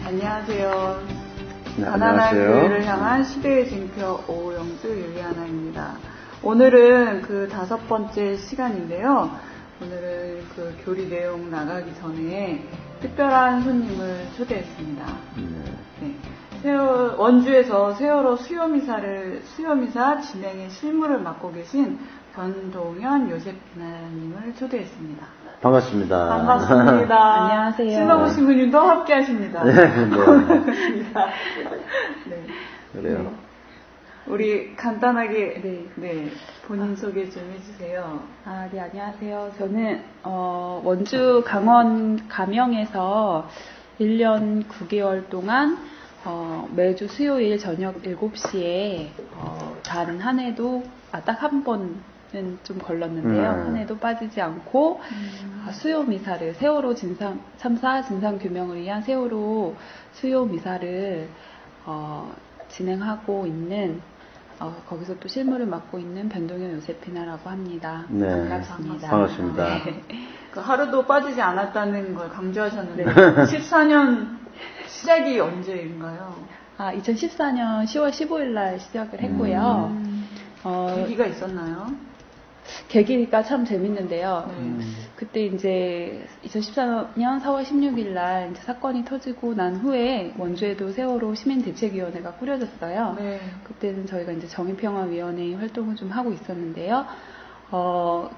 안녕하세요. 네, 가난한 안녕하세요. 교회를 향한 시대의 징표 오영주 율리아나입니다. 오늘은 그 5번째 시간인데요. 오늘은 그 교리 내용 나가기 전에 특별한 손님을 초대했습니다. 네. 원주에서 세월호 수요미사 진행의 실무를 맡고 계신 변동현 요세피나님을 초대했습니다. 반갑습니다. 반갑습니다. 안녕하세요. 신동우 신부님도 함께 하십니다. 네, 반갑습니다. 네. 그래요. 네. 우리 간단하게 본인 소개 좀 해주세요. 네, 안녕하세요. 저는 원주 강원 가명에서 1년 9개월 동안 매주 수요일 저녁 7시에 다른 한 해도 딱 한 번은 좀 걸렀는데요. 한 해도 빠지지 않고 수요 미사를 세월호 참사 진상 규명을 위한 세월호 수요 미사를 진행하고 있는 거기서 또 실무를 맡고 있는 변동현 요세피나라고 합니다. 네. 반갑습니다. 반갑습니다. 네. 그 하루도 빠지지 않았다는 걸 강조하셨는데 14년 시작이 언제인가요? 2014년 10월 15일 날 시작을 했고요. 계기가 있었나요? 계기가 참 재밌는데요. 네. 그때 이제 2014년 4월 16일 날 이제 사건이 터지고 난 후에 원주에도 세월호 시민대책위원회가 꾸려졌어요. 네. 그때는 저희가 이제 정의평화위원회 활동을 좀 하고 있었는데요.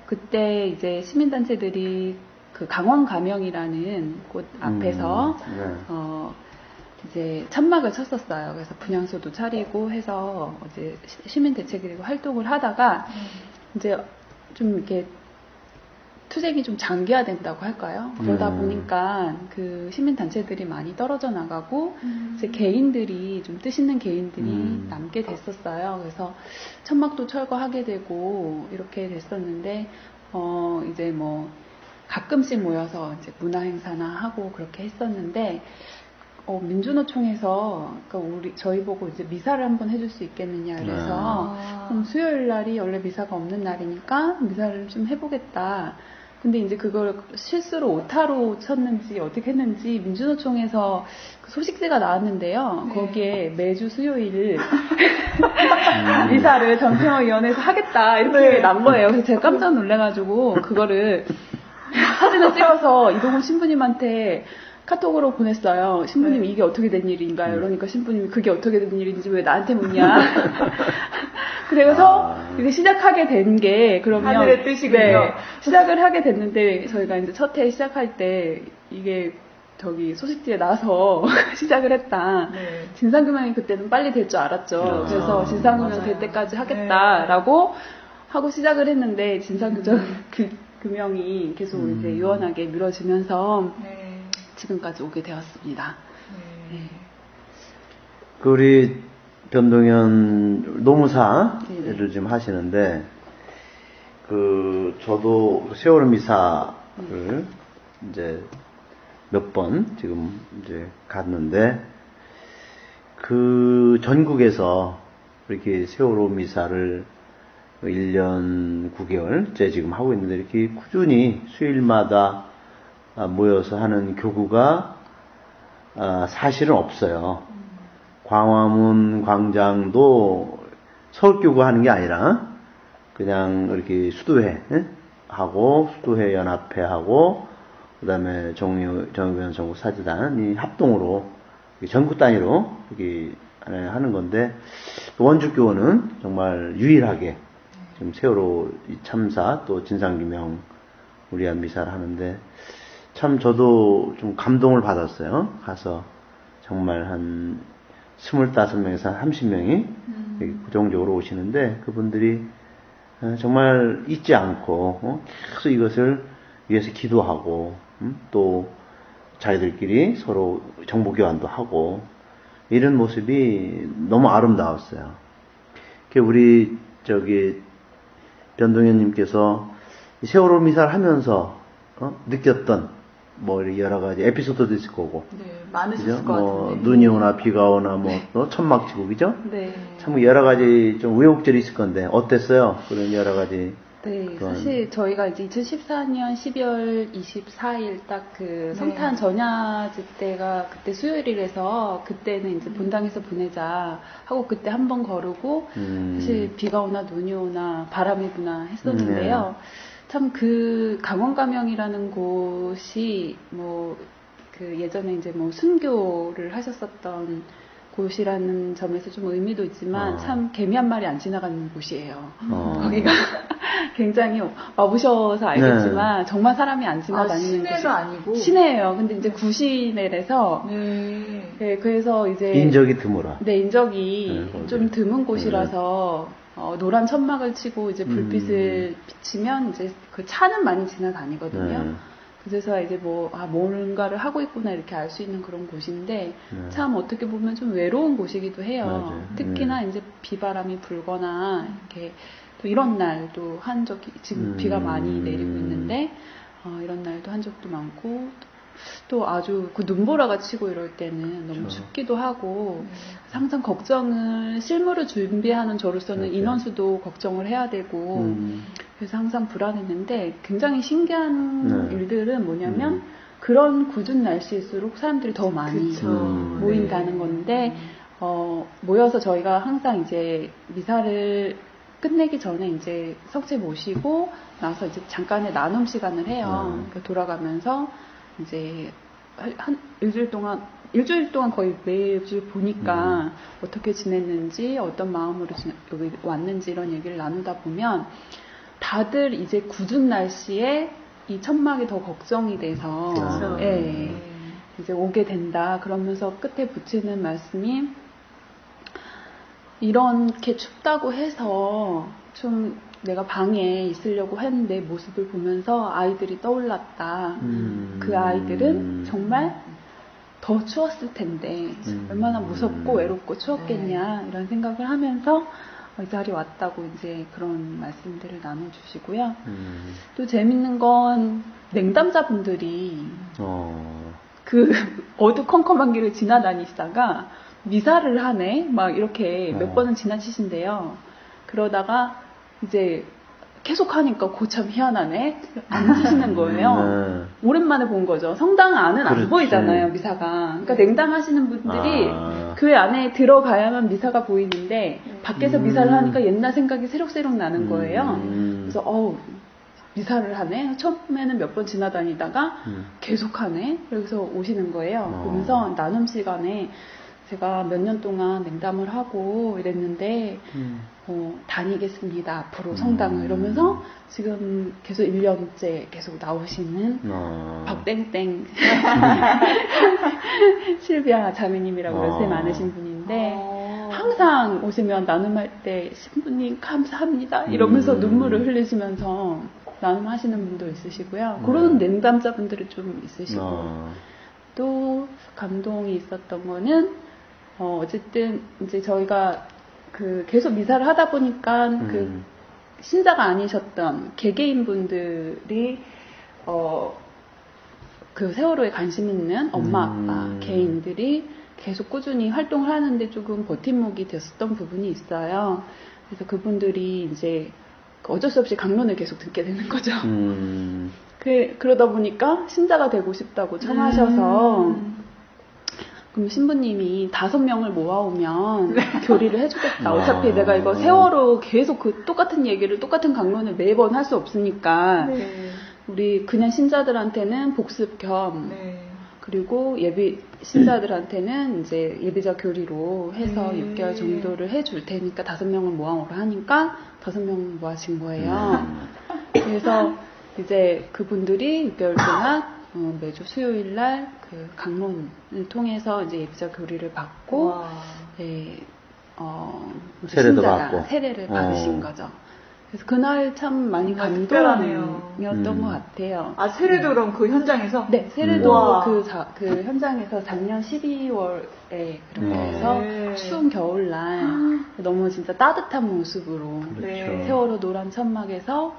그때 이제 시민단체들이 그 강원 가명이라는 곳 앞에서 이제 천막을 쳤었어요. 그래서 분향소도 차리고 해서 이제 시민대책위로 활동을 하다가 이제 좀 이렇게 투쟁이 좀 장기화된다고 할까요? 그러다 보니까 그 시민단체들이 많이 떨어져 나가고 이제 개인들이 좀 뜻 있는 개인들이 남게 됐었어요. 그래서 천막도 철거하게 되고 이렇게 됐었는데 이제 뭐 가끔씩 모여서 이제 문화 행사나 하고 그렇게 했었는데 민주노총에서 그러니까 저희 보고 이제 미사를 한번 해줄 수 있겠느냐 그래서 그럼 수요일 날이 원래 미사가 없는 날이니까 미사를 좀 해보겠다. 근데 이제 그걸 실수로 오타로 쳤는지 어떻게 했는지 민주노총에서 그 소식지가 나왔는데요. 네. 거기에 매주 수요일 미사를 정평화위원회에서 하겠다 이렇게 네. 난 거예요. 그래서 제가 깜짝 놀래가지고 그거를 사진을 찍어서 이동훈 신부님한테 카톡으로 보냈어요. 신부님 이게 어떻게 된 일인가요? 그러니까 신부님이 그게 어떻게 된 일인지 왜 나한테 묻냐? 그래서 이제 시작하게 된 게 그러면 하늘의 뜻이군요. 네, 시작을 하게 됐는데 저희가 이제 첫 해 시작할 때 이게 소식지에 나와서 시작을 했다. 네. 진상규명이 그때는 빨리 될 줄 알았죠. 그래서 진상규명 될 때까지 하겠다라고 하고 시작을 했는데 진상규명이 계속 이제 유연하게 미뤄지면서 지금까지 오게 되었습니다. 네. 우리 변동현 노무사를 좀 하시는데, 저도 세월호 미사를 이제 몇 번 지금 이제 갔는데, 전국에서 이렇게 세월호 미사를 1년 9개월째 지금 하고 있는데, 이렇게 꾸준히 수요일마다 모여서 하는 교구가 사실은 없어요. 광화문 광장도 서울교구 하는 게 아니라 그냥 이렇게 수도회 하고 수도회 연합회 하고 그다음에 정의변 전국 사제단이 합동으로 전국 단위로 이렇게 하는 건데 원주교는 정말 유일하게 지금 세월호 참사 또 진상규명 우리한 미사를 하는데 참 저도 좀 감동을 받았어요. 가서 정말 한 25명에서 한 30명이 고정적으로 오시는데 그분들이 정말 잊지 않고 계속 이것을 위해서 기도하고 또 자기들끼리 서로 정보 교환도 하고 이런 모습이 너무 아름다웠어요. 우리 변동현님께서 세월호 미사를 하면서 느꼈던 여러 가지 에피소드도 있을 거고. 네, 많으셨을 것 같은데. 눈이 오나 비가 오나 천막 치고, 그죠? 네. 참 여러 가지 좀 우여곡절이 있을 건데, 어땠어요? 그런 여러 가지. 네, 그런- 사실 저희가 이제 2014년 12월 24일 딱 그 성탄 전야제 때가 그때 수요일이라서 그때는 이제 본당에서 보내자 하고 그때 한 번 거르고 사실 비가 오나 눈이 오나 바람이 부나 했었는데요. 참 그 강원가명이라는 곳이 뭐 그 예전에 이제 뭐 순교를 하셨었던 곳이라는 점에서 좀 의미도 있지만 참 개미 한 마리 안 지나가는 곳이에요. 거기가 굉장히 와보셔서 알겠지만 정말 사람이 안 지나다니는 시내가 곳이 아니고 시내예요. 근데 이제 구시내라서 네. 네, 그래서 이제 인적이 드물어. 네, 인적이 거기. 좀 드문 곳이라서 노란 천막을 치고 이제 불빛을 비치면 이제 그 차는 많이 지나다니거든요. 그래서 이제 뭔가를 하고 있구나 이렇게 알 수 있는 그런 곳인데 참 어떻게 보면 좀 외로운 곳이기도 해요. 맞아요. 특히나 이제 비바람이 불거나 이렇게 또 이런 날도 한 적이 지금 비가 많이 내리고 있는데 이런 날도 한 적도 많고 또 아주 그 눈보라가 치고 이럴 때는 너무 춥기도 하고 항상 걱정을 실무를 준비하는 저로서는 맞아요. 인원수도 걱정을 해야 되고 그래서 항상 불안했는데 굉장히 신기한 일들은 뭐냐면 그런 궂은 날씨일수록 사람들이 더 많이 모인다는 건데 모여서 저희가 항상 이제 미사를 끝내기 전에 이제 석재 모시고 나서 이제 잠깐의 나눔 시간을 해요. 그러니까 돌아가면서 이제 한 일주일 동안 거의 매주 보니까 어떻게 지냈는지 어떤 마음으로 여기 왔는지 이런 얘기를 나누다 보면 다들 이제 궂은 날씨에 이 천막이 더 걱정이 돼서 예, 이제 오게 된다 그러면서 끝에 붙이는 말씀이 이렇게 춥다고 해서 좀 내가 방에 있으려고 했는데 모습을 보면서 아이들이 떠올랐다. 그 아이들은 정말 더 추웠을 텐데 얼마나 무섭고 외롭고 추웠겠냐 이런 생각을 하면서 이 자리에 왔다고 이제 그런 말씀들을 나눠주시고요. 또 재밌는 건 냉담자분들이 그 어두컴컴한 길을 지나다니시다가 미사를 하네 막 이렇게 몇 번은 지나치신대요. 그러다가 이제 계속 하니까 고참 희한하네 앉으시는 거예요. 오랜만에 본 거죠. 성당 안은 안 보이잖아요, 미사가. 그러니까 냉담하시는 분들이 교회 안에 들어가야만 미사가 보이는데 밖에서 미사를 하니까 옛날 생각이 새록새록 나는 거예요. 그래서 미사를 하네. 처음에는 몇 번 지나다니다가 계속 하네. 그래서 오시는 거예요. 그러면서 나눔 시간에 제가 몇 년 동안 냉담을 하고 이랬는데 다니겠습니다. 앞으로 성당을 이러면서 지금 계속 1년째 계속 나오시는 박땡땡 실비아 자매님이라고 연세 많으신 분인데 항상 오시면 나눔할 때 신부님 감사합니다 이러면서 눈물을 흘리시면서 나눔하시는 분도 있으시고요. 그런 냉담자분들이 좀 있으시고 또 감동이 있었던 거는 어쨌든 이제 저희가 그 계속 미사를 하다 보니까 그 신자가 아니셨던 개개인 분들이 그 세월호에 관심 있는 엄마 아빠 개인들이 계속 꾸준히 활동을 하는데 조금 버팀목이 됐었던 부분이 있어요. 그래서 그분들이 이제 어쩔 수 없이 강론을 계속 듣게 되는 거죠. 그러다 보니까 신자가 되고 싶다고 청하셔서 그럼 신부님이 5명을 모아오면 교리를 해주겠다. 어차피 내가 이거 세월호 계속 그 똑같은 얘기를 똑같은 강론을 매번 할 수 없으니까 우리 그냥 신자들한테는 복습 겸 그리고 예비 신자들한테는 이제 예비자 교리로 해서 6개월 정도를 해줄 테니까 5명을 모아오라 하니까 5명을 모아진 거예요. 그래서 이제 그분들이 6개월 동안 매주 수요일 날 그 강론을 통해서 이제 예비자 교리를 받고 세례도 받고 세례를 받으신 거죠. 그래서 그날 참 많이 감동이었던 것 같아요. 아, 세례도 그럼 그 현장에서? 네, 세례도 그 현장에서 작년 12월에 그렇게 해서 추운 겨울날 너무 진짜 따뜻한 모습으로 세월호 노란 천막에서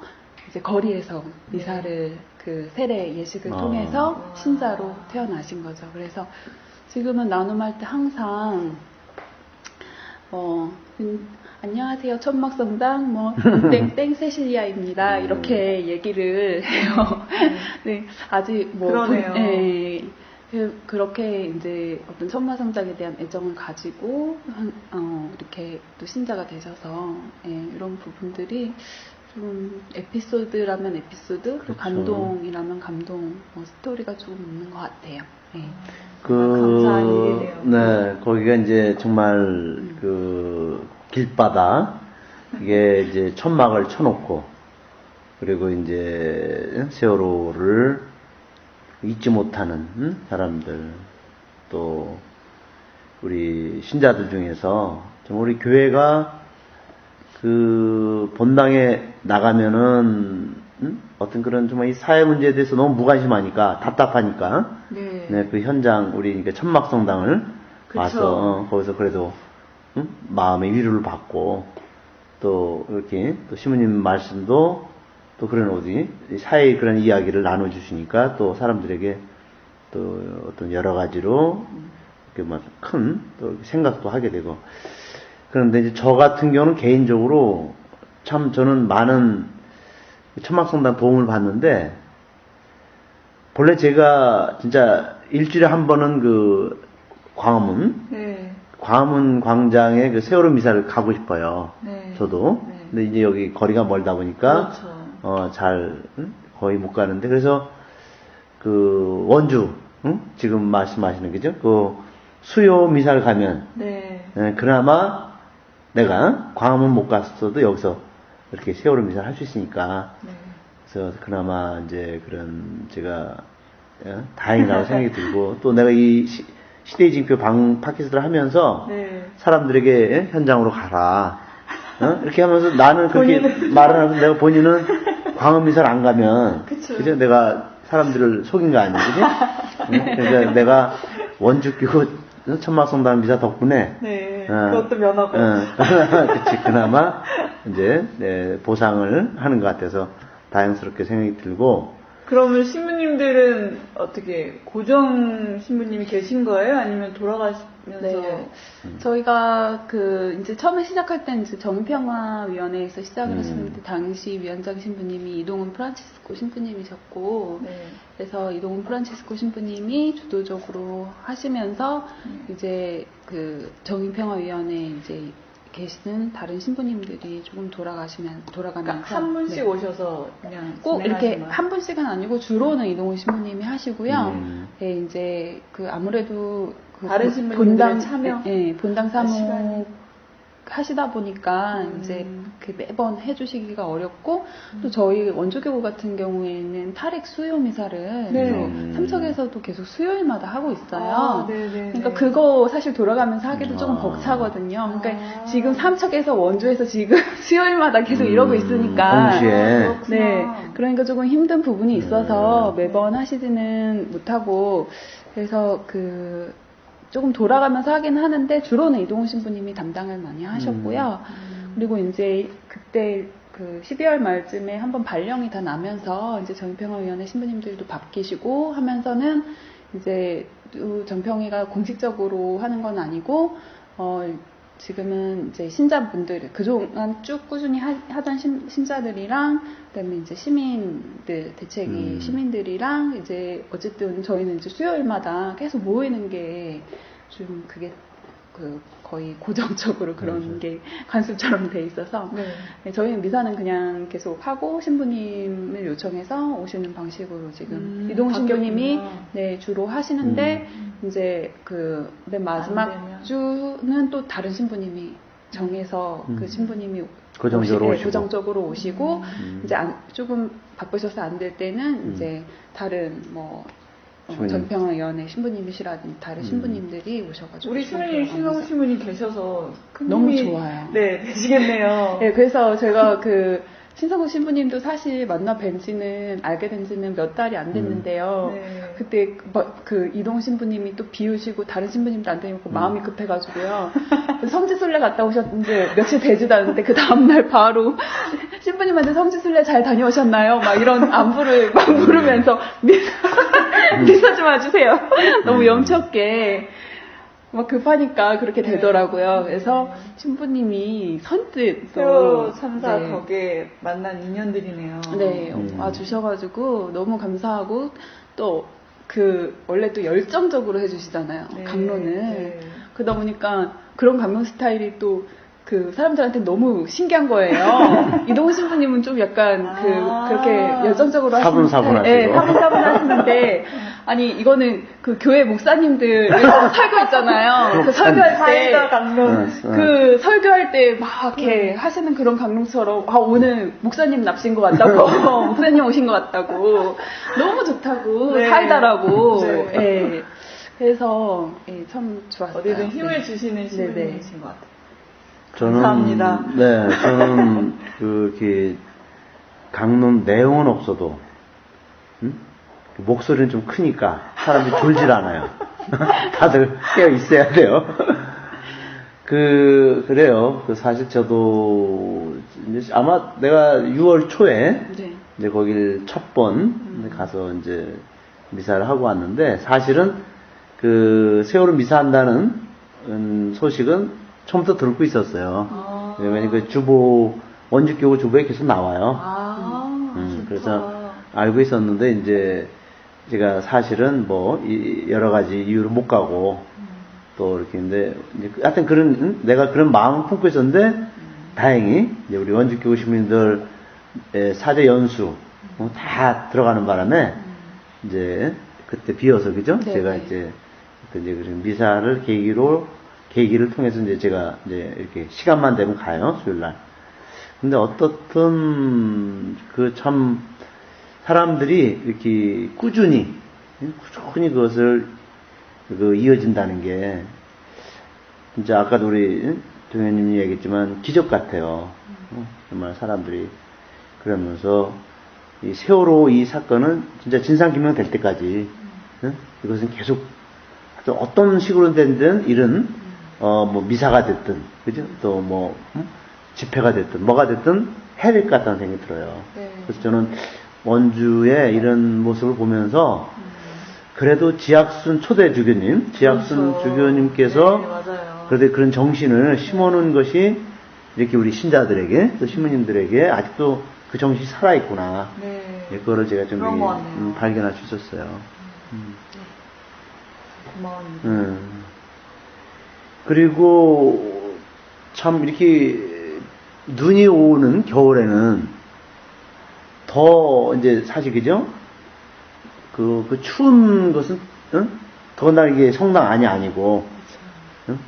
이제 거리에서 미사를 그 세례 예식을 통해서 신자로 태어나신 거죠. 그래서 지금은 나눔할 때 항상 안녕하세요, 천막성당, 땡땡 세실리아입니다. 이렇게 얘기를 해요. 네, 아직 그러네요. 네, 그렇게 이제 어떤 천마성당에 대한 애정을 가지고, 이렇게 또 신자가 되셔서, 이런 부분들이 좀 에피소드라면 에피소드, 또 그렇죠. 감동이라면 감동, 스토리가 조금 있는 것 같아요. 네. 감사한 일이네요. 네, 거기가 이제 정말 길바다, 이게 이제 천막을 쳐놓고, 그리고 이제 세월호를 잊지 못하는 사람들, 또 우리 신자들 중에서 좀 우리 교회가 본당에 나가면은 어떤 그런 좀 이 사회 문제에 대해서 너무 무관심하니까 답답하니까 네. 그 현장 우리 그러니까 천막성당을 그쵸. 와서 거기서 그래도 마음의 위로를 받고 또 이렇게 또 시부님 말씀도 또 그런 사회의 그런 이야기를 나눠주시니까 또 사람들에게 또 어떤 여러 가지로 이렇게 큰 또 생각도 하게 되고. 그런데 이제 저 같은 경우는 개인적으로 참 저는 많은 천막성당 도움을 받는데, 본래 제가 진짜 일주일에 한 번은 광화문 네. 광장에 세월호 미사를 가고 싶어요. 네. 저도. 네. 근데 이제 여기 거리가 멀다 보니까 그렇죠. 거의 못 가는데, 그래서 원주 지금 말씀하시는 거죠? 수요 미사를 가면 네. 그나마 내가 광화문 못 갔어도 여기서 이렇게 세월호 미사를 할 수 있으니까, 네. 그래서 그나마 이제 그런 제가 다행이라고 생각이 들고, 또 내가 이 시대의 징표 팟캐스트를 하면서 네. 사람들에게 현장으로 가라 이렇게 하면서 나는 그렇게 말을 하면서 내가 본인은 광화문 미사를 안 가면 그쵸. 그죠? 내가 사람들을 속인 거 아니야, 그지? 그러니까 내가 원주교구 천막성당 미사 덕분에 네. 그것도 면하고. 그치, 그나마 이제 보상을 하는 것 같아서 다행스럽게 생각이 들고. 그러면 신부님들은 어떻게 고정 신부님이 계신 거예요? 아니면 돌아가시면서? 네. 저희가 이제 처음에 시작할 때는 이제 정평화위원회에서 시작을 하셨는데, 당시 위원장 신부님이 이동훈 프란치스코 신부님이셨고, 네. 그래서 이동훈 프란치스코 신부님이 주도적으로 하시면서, 이제 정인평화위원회에 이제 계시는 다른 신부님들이 조금 돌아가면서. 그러니까 한 분씩 네. 오셔서 그냥 꼭 이렇게 진행하시는 한 분씩은 아니고 주로는 이동훈 신부님이 하시고요. 네, 음. 이제 아무래도 다른 신부님들의 참여? 네, 본당 시간이. 사목 하시다 보니까 이제 매번 해주시기가 어렵고, 또 저희 원주교구 같은 경우에는 탈핵 수요 미사를 네. 삼척에서도 계속 수요일마다 하고 있어요. 아, 네네. 그러니까 그거 사실 돌아가면서 하기도 조금 벅차거든요. 그러니까 지금 삼척에서 원주에서 지금 수요일마다 계속 이러고 있으니까. 동시에. 네. 그러니까 조금 힘든 부분이 있어서 매번 하시지는 못하고, 그래서 조금 돌아가면서 하긴 하는데, 주로는 이동훈 신부님이 담당을 많이 하셨고요. 그리고 이제 그때 12월 말쯤에 한번 발령이 다 나면서 이제 정평화위원회 신부님들도 바뀌시고 하면서는 이제 또 정평이가 공식적으로 하는 건 아니고, 지금은 이제 신자분들, 그동안 쭉 꾸준히 하던 신자들이랑, 그다음에 이제 시민들, 대책위 시민들이랑, 이제 어쨌든 저희는 이제 수요일마다 계속 모이는 게 좀 그게 거의 고정적으로 그런 게 관습처럼 돼 있어서, 네, 저희는 미사는 그냥 계속 하고 신부님을 요청해서 오시는 방식으로 지금 이동훈 신부님이 네, 주로 하시는데, 이제 맨 마지막 주는 또 다른 신부님이 정해서 그 신부님이 고정적으로 오시고, 이제 조금 바쁘셔서 안 될 때는 이제 다른 정평화위원회 신부님이시라든지 다른 신부님들이 오셔가지고. 우리 신부님, 신성 신부님 계셔서 너무 좋아요. 네, 되시겠네요. 네, 그래서 제가 신성국 신부님도 사실 만나 뵌지는, 알게 된 지는 몇 달이 안 됐는데요. 네. 그때 이동 신부님이 또 비우시고 다른 신부님도 안 되니까 마음이 급해가지고요. 성지순례 갔다 오셨는데 며칠 되지도 않았는데 그 다음날 바로 신부님한테 성지순례 잘 다녀오셨나요? 막 이런 안부를 막 물으면서 미사 좀 와주세요. 너무 염쳤게. 막 급하니까 그렇게 되더라고요. 그래서 신부님이 선뜻 세월호 또, 참사 네. 덕에 만난 인연들이네요. 네, 와주셔가지고 너무 감사하고 또 원래 또 열정적으로 해주시잖아요. 네, 강론을. 네. 그러다 보니까 그런 강론 스타일이 또 사람들한테 너무 신기한 거예요. 이동훈 신부님은 좀 약간 그렇게 열정적으로 하시는 사분사분하시고. 네, 사분사분 하시는데, 아니, 이거는 그 교회 목사님들 설교 있잖아요. 그 설교할 사이다 때, 강론. 그 설교할 때 막 이렇게 하시는 그런 강론처럼, 오늘 목사님 납신 것 같다고, 목사님 오신 것 같다고, 너무 좋다고, 네. 사이다라고, 네. 예. 그래서, 예, 참 좋았어요. 어디든 힘을 네. 주시는 네, 신부님이신 것 같아요. 저는, 감사합니다. 네, 저는 이렇게 강론 내용은 없어도 목소리는 좀 크니까 사람들이 졸질 않아요. 다들 깨어 있어야 돼요. 그래요. 사실 저도 이제 아마 내가 6월 초에 네. 이제 거길 첫 번 가서 이제 미사를 하고 왔는데, 사실은 세월호 미사한다는 소식은 처음부터 듣고 있었어요. 왜냐면 원주교구 주보에 계속 나와요. 그래서 알고 있었는데, 이제 제가 사실은 여러 가지 이유로 못 가고, 또 이렇게, 근데, 하여튼 내가 그런 마음을 품고 있었는데, 다행히, 이제 우리 원주교구 시민들 사제 연수, 다 들어가는 바람에, 이제, 그때 비어서, 그죠? 네, 제가 네. 이제 미사를 계기를 통해서 이제 제가 이제 이렇게 시간만 되면 가요, 수요일 날. 근데 어떻든 참 사람들이 이렇게 꾸준히 그것을 이어진다는 게 진짜 아까도 우리 동현님이 얘기했지만 기적 같아요. 정말 사람들이 그러면서 이 세월호 이 사건은 진짜 진상규명 될 때까지 이것은 계속 어떤 식으로 된든 이런 미사가 됐든, 그죠? 또 집회가 됐든, 뭐가 됐든 해야 될 것 같다는 생각이 들어요. 네. 그래서 저는 원주의 이런 모습을 보면서, 그래도 초대 주교님, 지학순 그렇죠. 주교님께서, 네, 맞아요. 그래도 그런 정신을 심어놓은 것이, 이렇게 우리 신자들에게, 또 신부님들에게 아직도 그 정신이 살아있구나. 네. 그거를 제가 좀 그런 것 같네요. 발견할 수 있었어요. 고마워요. 그리고 참 이렇게 눈이 오는 겨울에는 더 이제 사실 그죠? 그 추운 것은 더군다나 이게 성당 안이 아니고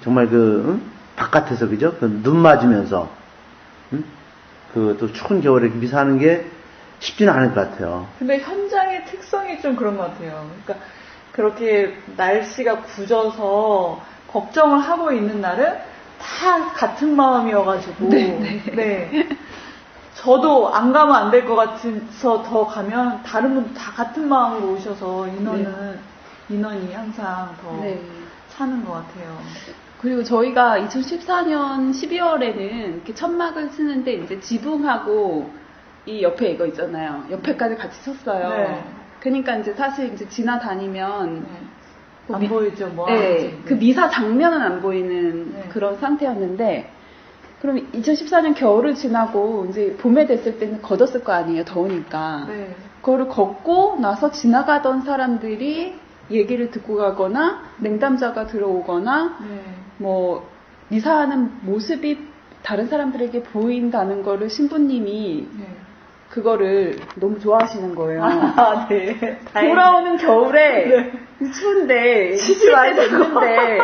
정말 바깥에서 그죠? 눈 맞으면서 또 추운 겨울에 미사하는 게 쉽지는 않을 것 같아요. 근데 현장의 특성이 좀 그런 것 같아요. 그러니까 그렇게 날씨가 굳어서 걱정을 하고 있는 날은 다 같은 마음이어가지고 네. 저도 안 가면 안 될 것 같아서 더 가면 다른 분들 다 같은 마음으로 오셔서 인원이 항상 더 차는 것 같아요. 그리고 저희가 2014년 12월에는 이렇게 천막을 쓰는데 이제 지붕하고 이 옆에 이거 있잖아요. 옆에까지 같이 쳤어요. 네. 그러니까 이제 사실 이제 지나다니면 안 보이죠, 뭐. 네, 그 미사 장면은 안 보이는 네. 그런 상태였는데, 그럼 2014년 겨울을 지나고 이제 봄에 됐을 때는 걷었을 거 아니에요, 더우니까. 네. 그거를 걷고 나서 지나가던 사람들이 얘기를 듣고 가거나, 냉담자가 들어오거나, 뭐, 미사하는 모습이 다른 사람들에게 보인다는 거를 신부님이 그거를 너무 좋아하시는 거예요. 아, 네. 돌아오는 겨울에 추운데 치지 말고 됐는데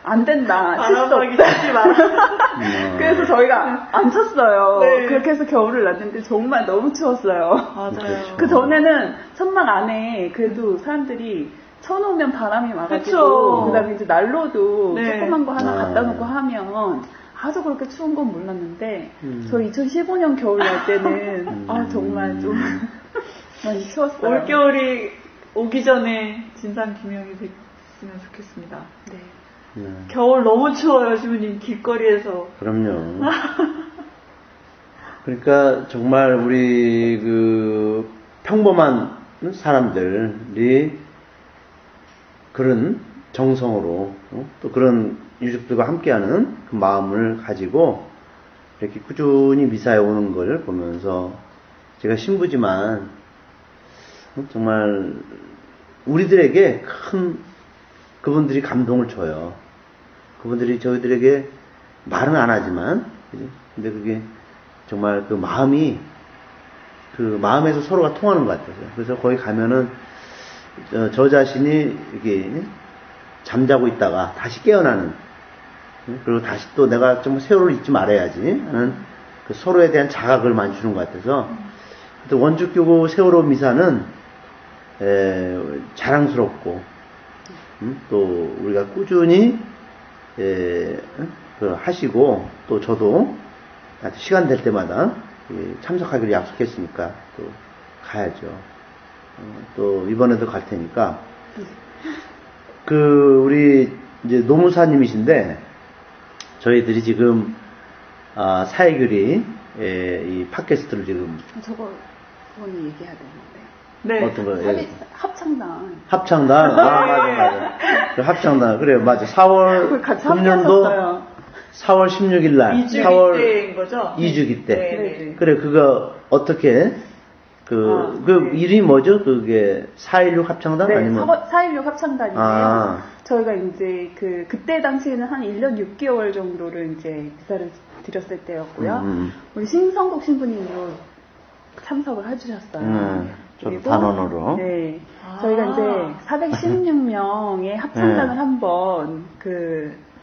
안 된다. 칠 수 바람막이 없다. 치지 마라. 그래서 저희가 안 쳤어요. 네. 그렇게 해서 겨울을 났는데 정말 너무 추웠어요. 맞아요. 그렇죠. 그 전에는 천막 안에 그래도 사람들이 쳐놓으면 바람이 와가지고 그쵸. 그다음에 이제 난로도 네. 조그만 거 하나 아. 갖다 놓고 하면 아주 그렇게 추운 건 몰랐는데 저희 2015년 겨울 날 때는 정말 좀 많이 추웠어요. 올겨울이 오기 전에 진상규명이 됐으면 좋겠습니다. 네. 겨울 너무 추워요, 주부님. 길거리에서. 그럼요. 그러니까 정말 우리 평범한 사람들이 그런 정성으로 또 그런 유족들과 함께하는 그 마음을 가지고 이렇게 꾸준히 미사에 오는 걸 보면서 제가 신부지만 정말 우리들에게 큰 그분들이 감동을 줘요. 그분들이 저희들에게 말은 안 하지만 근데 그게 정말 그 마음이 그 마음에서 서로가 통하는 것 같아요. 그래서 거기 가면은 저 자신이 이게 잠자고 있다가 다시 깨어나는 그리고 다시 또 내가 좀 세월을 잊지 말아야지 하는 그 서로에 대한 자각을 많이 주는 것 같아서 또 원주교구 세월호 미사는 자랑스럽고 또 우리가 꾸준히 하시고 또 저도 시간 될 때마다 참석하기로 약속했으니까 또 가야죠. 또 이번에도 갈 테니까 그 우리 이제 노무사님이신데 저희들이 지금 사회교리 이 팟캐스트를 지금 저거는 얘기해야 되는데. 네. 어떤 거? 합창단. 합창단. 맞아. 그 합창단. 그래요. 맞아. 4월 같이 금년도 합쳤어요. 4월 16일 날 2주기 때인 거죠? 2주기 때. 네. 그래 그거 어떻게 그 이름이 뭐죠? 그게 4.16 합창단 네, 아니면 4.16 합창단인데요. 저희가 이제 그때 당시에는 한 1년 6개월 정도를 이제 미사를 드렸을 때였고요. 우리 신성국 신부님도 참석을 해주셨어요. 저도 단원으로. 네. 저희가 이제 416명의 합창단을 한번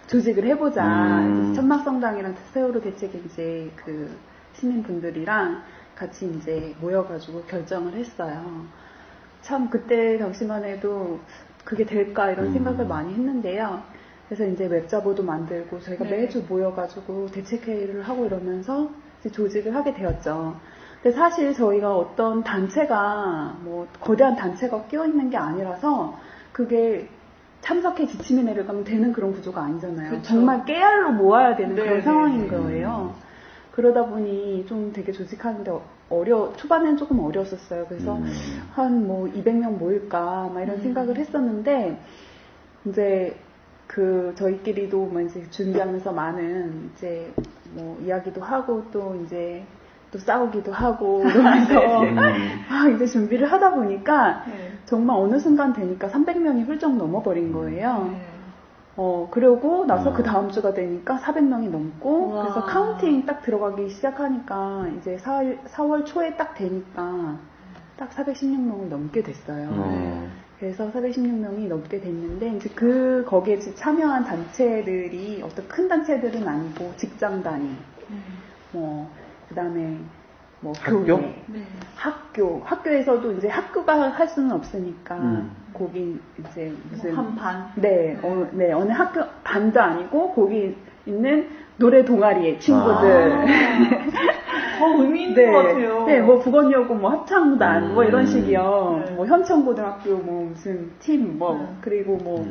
조직을 해보자. 천막성당이랑 세월호 대책에 이제 그 시민분들이랑 같이 이제 모여가지고 결정을 했어요. 참 그때 당시만 해도 그게 될까 이런 생각을 많이 했는데요. 그래서 이제 웹자보도 만들고 저희가 매주 모여가지고 대책회의를 하고 이러면서 이제 조직을 하게 되었죠. 근데 사실 저희가 어떤 단체가 뭐 거대한 단체가 끼어있는 게 아니라서 그게 참석해 지침이 내려가면 되는 그런 구조가 아니잖아요. 그쵸. 정말 깨알로 모아야 되는 그런 네네. 상황인 거예요. 그러다 보니 좀 되게 조직하는데 초반에는 조금 어려웠었어요. 그래서 한 뭐 200명 모일까 막 이런 생각을 했었는데 이제 저희끼리도 뭐 이제 준비하면서 많은 이제 뭐 이야기도 하고 또 이제 또 싸우기도 하고 이러면서 이제 준비를 하다 보니까 정말 어느 순간 되니까 300명이 훌쩍 넘어버린 거예요. 그러고 나서 그 다음 주가 되니까 400명이 넘고, 와. 그래서 카운팅 딱 들어가기 시작하니까, 이제 4월 초에 딱 되니까, 딱 416명을 넘게 됐어요. 그래서 416명이 넘게 됐는데, 이제 거기에 이제 참여한 단체들이 어떤 큰 단체들은 아니고, 직장 단위, 그 다음에 뭐 학교? 교회, 학교에서도 이제 학교가 할 수는 없으니까 거기 이제 무슨 한 반? 어느 학교 반도 아니고 거기 있는 노래 동아리의 친구들. 의미 있는 것 같아요. 네, 뭐 북언여고 뭐 합창단 뭐 이런 식이요. 뭐 현천고등학교 뭐 무슨 팀 그리고 뭐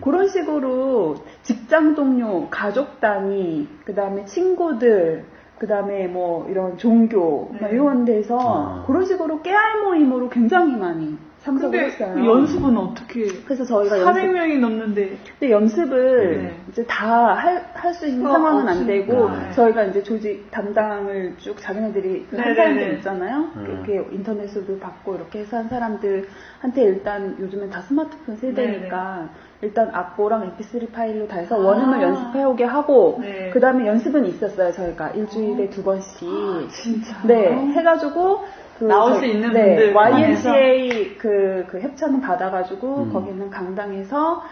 그런 식으로 직장 동료, 가족 단위, 그다음에 친구들, 그 다음에 뭐 이런 종교 이런 데서 그런 식으로 깨알 모임으로 굉장히 많이 참석을 했어요. 근데 연습은 어떻게? 그래서 저희가 400명이 넘는데. 근데 연습을 이제 다 할 수 있는 상황은 안 되고 저희가 이제 조직 담당을 쭉 자기네들이 한 사람들 있잖아요. 이렇게 인터넷으로도 받고 이렇게 해서 한 사람들한테 일단 요즘엔 다 스마트폰 세대니까 일단 악보랑 mp3 파일로 다 해서 원음을 연습해오게 하고 그 다음에 연습은 있었어요. 저희가 일주일에 2번씩 진짜? 해가지고 나올 수 있는 분들 YMCA 그 협찬을 받아가지고 거기 있는 강당에서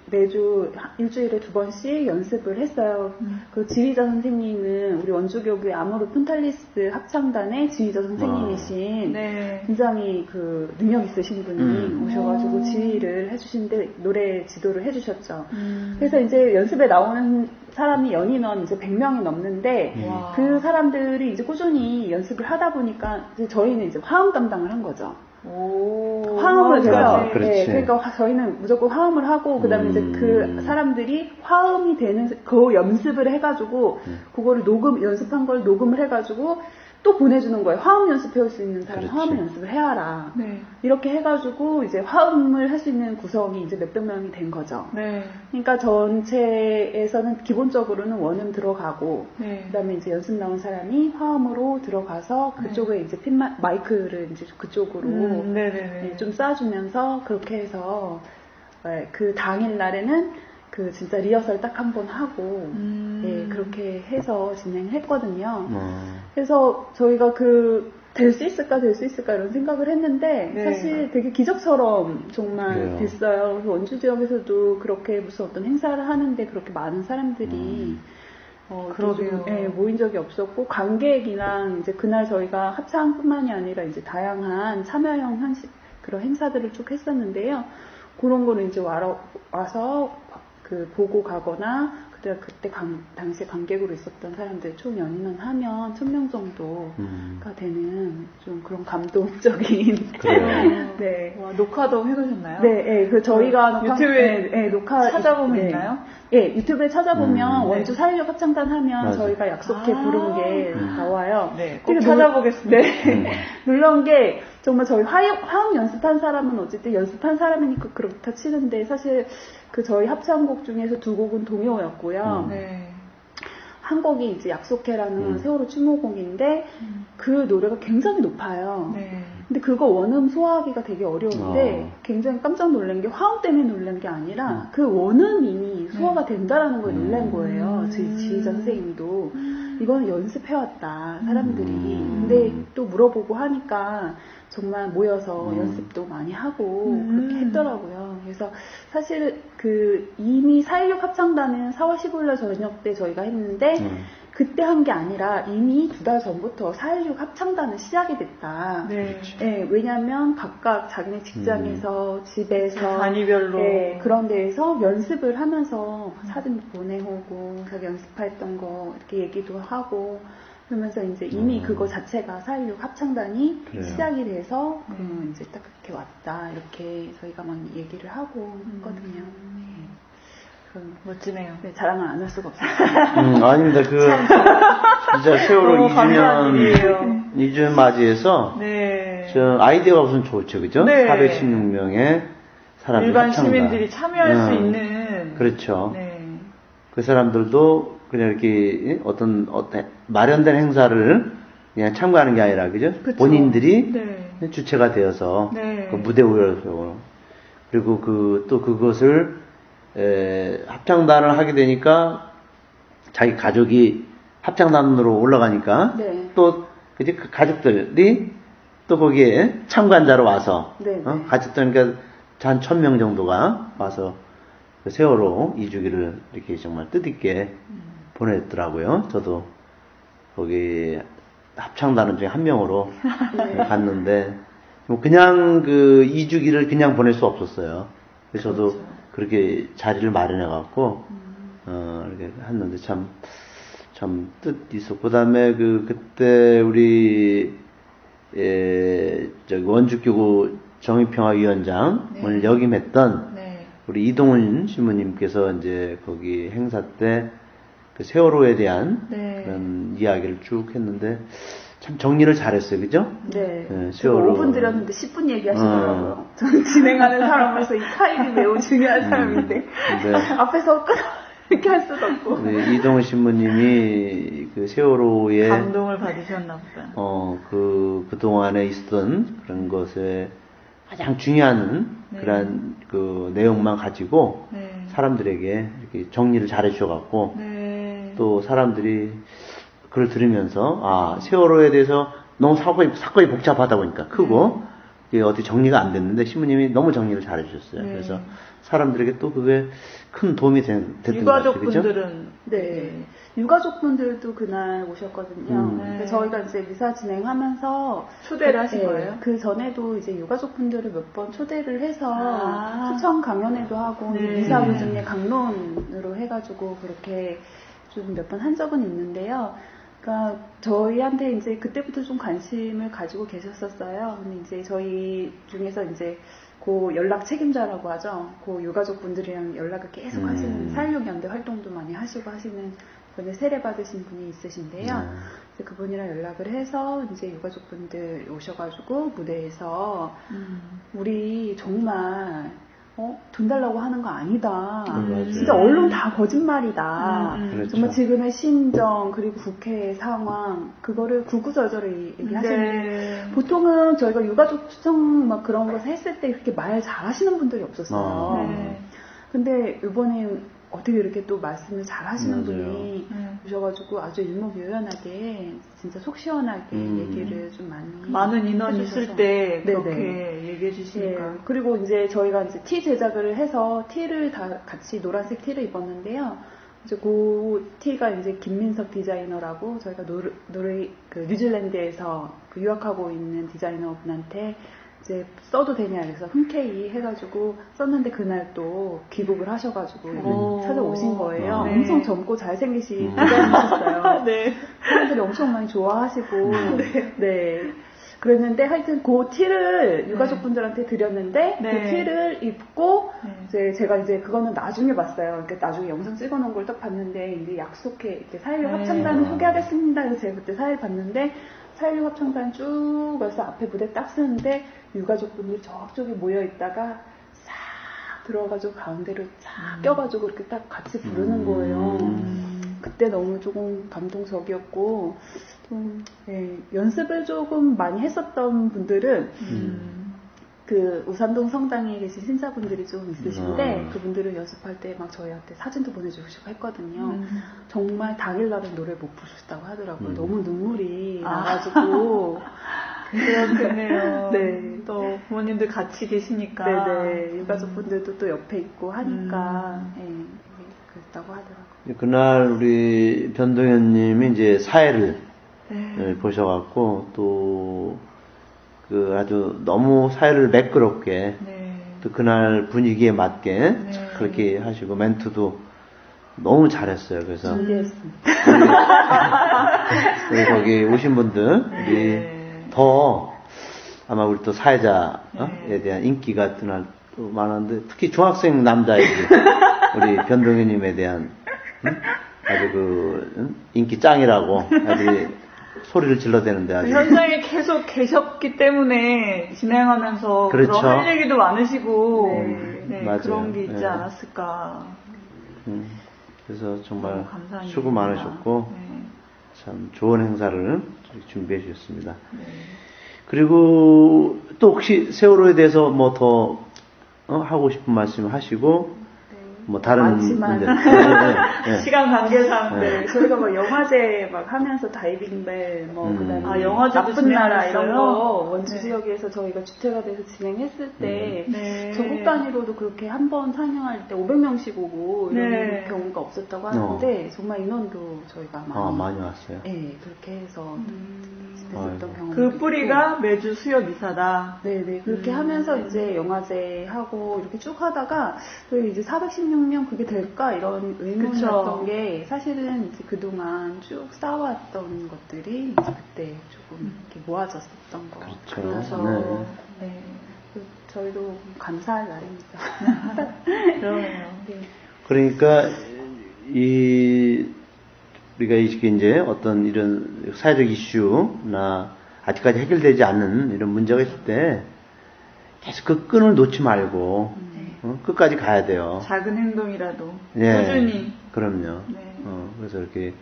매주 일주일에 2번씩 연습을 했어요. 그 지휘자 선생님은 우리 원주교구의 아모르 푼탈리스 합창단의 지휘자 선생님이신 굉장히 그 능력 있으신 분이 오셔가지고 지휘를 해주시는데 노래 지도를 해주셨죠. 그래서 이제 연습에 나오는 사람이 연인원 이제 100명이 넘는데 그 사람들이 이제 꾸준히 연습을 하다 보니까 이제 저희는 이제 화음 담당을 한 거죠. 화음을 해서 그러니까 저희는 무조건 화음을 하고 그다음에 이제 그 사람들이 화음이 되는 그 연습을 해가지고 그거를 연습한 걸 녹음을 해가지고 또 보내주는 거예요. 화음 연습해올 수 있는 사람 그렇지. 화음 연습을 해와라. 네. 이렇게 해가지고 이제 화음을 할 수 있는 구성이 이제 몇백 명이 된 거죠. 네. 그러니까 전체에서는 기본적으로는 원음 들어가고 네. 그다음에 이제 연습 나온 사람이 화음으로 들어가서 그쪽에 이제 마이크를 이제 그쪽으로 네네네. 좀 쏴주면서 그렇게 해서 그 당일 날에는 그 진짜 리허설 딱 한 번 하고 예, 그렇게 해서 진행을 했거든요. 그래서 저희가 될 수 있을까 이런 생각을 했는데 네. 사실 되게 기적처럼 정말 그래요. 됐어요. 그래서 원주 지역에서도 그렇게 무슨 어떤 행사를 하는데 그렇게 많은 사람들이 그러게요. 예, 모인 적이 없었고 관객이랑 이제 그날 저희가 합창뿐만이 아니라 이제 다양한 참여형 그런 행사들을 쭉 했었는데요. 그런 거를 이제 와서 보고 가거나 그때 당시에 관객으로 있었던 사람들 총 연인하면 1000명 정도가 되는 좀 그런 감동적인 그래요. 네. 와, 녹화도 해놓으셨나요? 네, 저희가 유튜브에 녹화 찾아보면 네. 있나요? 예, 유튜브에 찾아보면 네. 원주 4.16 합창단 하면 맞아. 저희가 약속해 부른 게 나와요. 네, 꼭 되게 찾아보겠습니다. 네. 놀라운 게 정말 저희 화음 연습한 사람은 어쨌든 연습한 사람이니까 그렇다 치는데 사실 저희 합창곡 중에서 2곡은 동요였고요. 네. 한 곡이 이제 약속해라는 세월호 추모곡인데 그 노래가 굉장히 높아요. 네. 근데 그거 원음 소화하기가 되게 어려운데 굉장히 깜짝 놀란 게 화음 때문에 놀란 게 아니라 그 원음이 소화가 된다라는 거에 놀란 거예요. 지휘자 선생님도. 이거는 연습해왔다, 사람들이. 근데 또 물어보고 하니까 정말 모여서 연습도 많이 하고 그렇게 했더라고요. 그래서 사실 이미 4.16 합창단은 4월 15일 저녁 때 저희가 했는데 그때 한 게 아니라 이미 2달 전부터 4.16 합창단은 시작이 됐다. 네. 네, 왜냐하면 각각 자기네 직장에서 집에서 단위별로 네, 그런 데에서 연습을 하면서 사진 보내오고 자기 연습했던 거 이렇게 얘기도 하고 그러면서 이제 이미 그거 자체가 4.16 합창단이 그래요. 시작이 돼서 이제 딱 그렇게 왔다 이렇게 저희가 막 얘기를 하고 했거든요. 네. 멋지네요. 네, 자랑을 안 할 수가 없어요. 아닙니다. 진짜 세월호 너무 감사한 일이에요. 2주년 맞이해서 네. 아이디어가 우선 좋죠, 그죠? 네. 416명의 사람들 일반 합창단. 시민들이 참여할 수 있는. 그렇죠. 네. 그 사람들도 그냥 이렇게 어떤 마련된 행사를 그냥 참가하는 게 아니라, 그죠? 그쵸. 본인들이 네. 주체가 되어서 네. 그 무대 올라서 그리고 또 그것을 합창단을 하게 되니까 자기 가족이 합창단으로 올라가니까 네. 또 그지 그 가족들이 또 거기에 참관자로 와서 네. 가족들 그러니까 한 1000명 정도가 와서 그 세월호 2주기를 이렇게 정말 뜻있게 보냈더라고요. 저도 거기 합창단원 중에 한 명으로 갔는데 뭐 그냥 2주기를 그냥 보낼 수 없었어요. 그래서 저도 그렇죠. 그렇게 자리를 마련해 갖고 이렇게 했는데 참 뜻 있었고 그다음에 그때 우리 저기 원주교구 정의평화위원장을 역임했던 네. 우리 이동훈 신부님께서 이제 거기 행사 때 그 세월호에 대한 네. 그런 이야기를 쭉 했는데 참 정리를 잘했어요, 그죠? 네. 세월호 5분 드렸는데 10분 얘기하시더라고요. 저는 진행하는 사람으로서 이 타입이 매우 중요한 사람인데 네. 앞에서 이렇게 할 수도 없고. 네, 이동훈 신부님이 그 세월호에 감동을 받으셨나 보다. 그동안에 있었던 그런 것에 가장 중요한 그런 그 내용만 가지고 네. 사람들에게 이렇게 정리를 잘 해주셔갖고 네. 또 사람들이 그걸 들으면서 세월호에 대해서 너무 사건이 복잡하다 보니까 크고 이게 어떻게 정리가 안 됐는데 신부님이 너무 정리를 잘 해주셨어요. 네. 그래서 사람들에게 또 그게 큰 도움이 됐던 것 같아요. 유가족분들은 네. 유가족분들도 그날 오셨거든요. 네. 저희가 이제 미사 진행하면서 초대를 하신 거예요? 그 전에도 이제 유가족분들을 몇 번 초대를 해서 추천 강연회도 하고 네. 미사 교주님 강론으로 해가지고 그렇게 좀 몇 번 한 적은 있는데요. 그러니까 저희한테 이제 그때부터 좀 관심을 가지고 계셨었어요. 근데 이제 저희 중에서 이제 그 연락 책임자라고 하죠. 그 유가족분들이랑 연락을 계속 하시는 4.16 연대 활동도 많이 하시고 하시는 이번에 세례 받으신 분이 있으신데요. 그래서 그분이랑 연락을 해서 이제 유가족분들 오셔가지고 무대에서 우리 정말 돈 달라고 하는 거 아니다. 진짜 언론 다 거짓말이다. 그렇죠. 정말 지금의 심정 그리고 국회의 상황 그거를 구구절절히 얘기하시는데 네. 보통은 저희가 유가족 추정 막 그런 거 했을 때 그렇게 말 잘하시는 분들이 없었어요. 네. 근데 이번에 어떻게 이렇게 또 말씀을 잘 하시는 맞아요. 분이 오셔가지고 아주 일목요연하게 진짜 속 시원하게 얘기를 좀 많은 인원이 해주셔서. 있을 때 그렇게 네네. 얘기해 주시니까. 네. 그리고 이제 저희가 이제 티 제작을 해서 티를 다 같이 노란색 티를 입었는데요. 이제 그 티가 이제 김민석 디자이너라고 저희가 노르 그 뉴질랜드에서 그 유학하고 있는 디자이너 분한테 이제 써도 되냐 그래서 흔쾌히 해가지고 썼는데 그날 또 귀국을 하셔가지고 오. 찾아오신 거예요. 네. 엄청 젊고 잘생기신 디자이너셨어요. 네. 사람들이 엄청 많이 좋아하시고 네. 그랬는데 하여튼 그 티를 유가족분들한테 드렸는데 네. 그 티를 입고 네. 이제 제가 이제 그거는 나중에 봤어요. 그러니까 나중에 영상 찍어놓은 걸 딱 봤는데 이제 이렇게 사일류 네. 합창단을 소개하겠습니다. 그래서 제가 그때 사일 봤는데 사일류 합창단 쭉 가서 앞에 무대 딱 쓰는데 유가족분들이 저쪽에 모여 있다가 싹 들어가지고 가운데로 쫙 껴가지고 이렇게 딱 같이 부르는 거예요. 그때 너무 조금 감동적이었고 좀 연습을 조금 많이 했었던 분들은 그 우산동 성당에 계신 신사분들이 좀 있으신데 그분들은 연습할 때 막 저희한테 사진도 보내주시고 했거든요. 정말 당일날은 노래 못 부르셨다고 하더라고요. 너무 눈물이 나가지고 그렇겠네요. 네. 또 부모님들 같이 계시니까. 네네. 유가족분들도 또 옆에 있고 하니까 그랬다고 하더라고요. 그날 우리 변동현님이 이제 사회를 네. 보셔갖고 또 그 아주 너무 사회를 매끄럽게 네. 또 그날 분위기에 맞게 네. 그렇게 하시고 멘트도 너무 잘했어요. 그래서 준비했습니다. 우리 거기 오신 분들 우리 네. 더 아마 우리 또 사회자에 네. 대한 인기가 그날 또 많았는데 특히 중학생 남자애들 우리 변동현님에 대한 아주 인기 짱이라고 아주 소리를 질러대는데 아주 현장에 계속 계셨기 때문에 진행하면서 그렇죠. 그런 할 얘기도 많으시고 네, 맞아요. 그런 게 있지 네. 않았을까. 그래서 정말 너무 감사한 수고 일입니다. 많으셨고 네. 참 좋은 행사를 준비해 주셨습니다. 네. 그리고 또 혹시 세월호에 대해서 뭐 더 하고 싶은 말씀 하시고 뭐 다른 많지만. 분들 네. 시간 관계상 네, 저희가 막 영화제 막 하면서 다이빙벨 뭐 그다음에 아, 영화제도 나쁜 나라 이런 진행했어요? 거 원주 네. 지역에서 저희가 주체가 돼서 진행했을 때 네. 전국 단위로도 그렇게 한 번 상영할 때 500명씩 오고 이런 네. 경우가 없었다고 하는데 정말 인원도 저희가 많이 많이 왔어요. 네, 그렇게 해서 집했었던 아이고. 경험이 그 뿌리가 매주 수요 미사다. 네네 그렇게 하면서 이제 영화제 하고 이렇게 쭉 하다가 저희 이제 416명 그게 될까 이런 의문이었던 그쵸. 게 사실은 이제 그동안 쭉 쌓아왔던 것들이 이제 그때 조금 이렇게 모아졌었던 거. 그렇죠. 그래서 네. 네. 저희도 감사할 날입니다. 그러네요. 네. 그러니까 우리가 이제 어떤 이런 사회적 이슈나 아직까지 해결되지 않는 이런 문제가 있을 때 계속 그 끈을 놓지 말고 끝까지 가야 돼요. 작은 행동이라도 예, 꾸준히. 그럼요. 네. 그래서 이렇게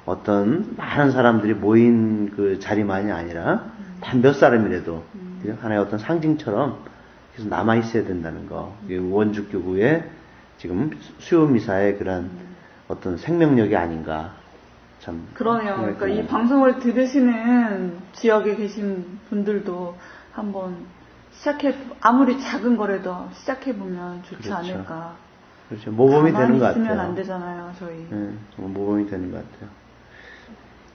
어떤 많은 사람들이 모인 그 자리만이 아니라 단 몇 사람이라도 그냥 하나의 어떤 상징처럼 계속 남아 있어야 된다는 거. 이게 원주교구의 지금 수요미사의 그런 어떤 생명력이 아닌가. 참. 그러네요. 그러니까 이 방송을 들으시는 지역에 계신 분들도 한번 아무리 작은 거라도 시작해보면 좋지 그렇죠. 않을까. 그렇죠. 모범이 되는 것 가만히 있으면 같아요. 안 되잖아요, 저희. 네, 정말 모범이 되는 것 같아요.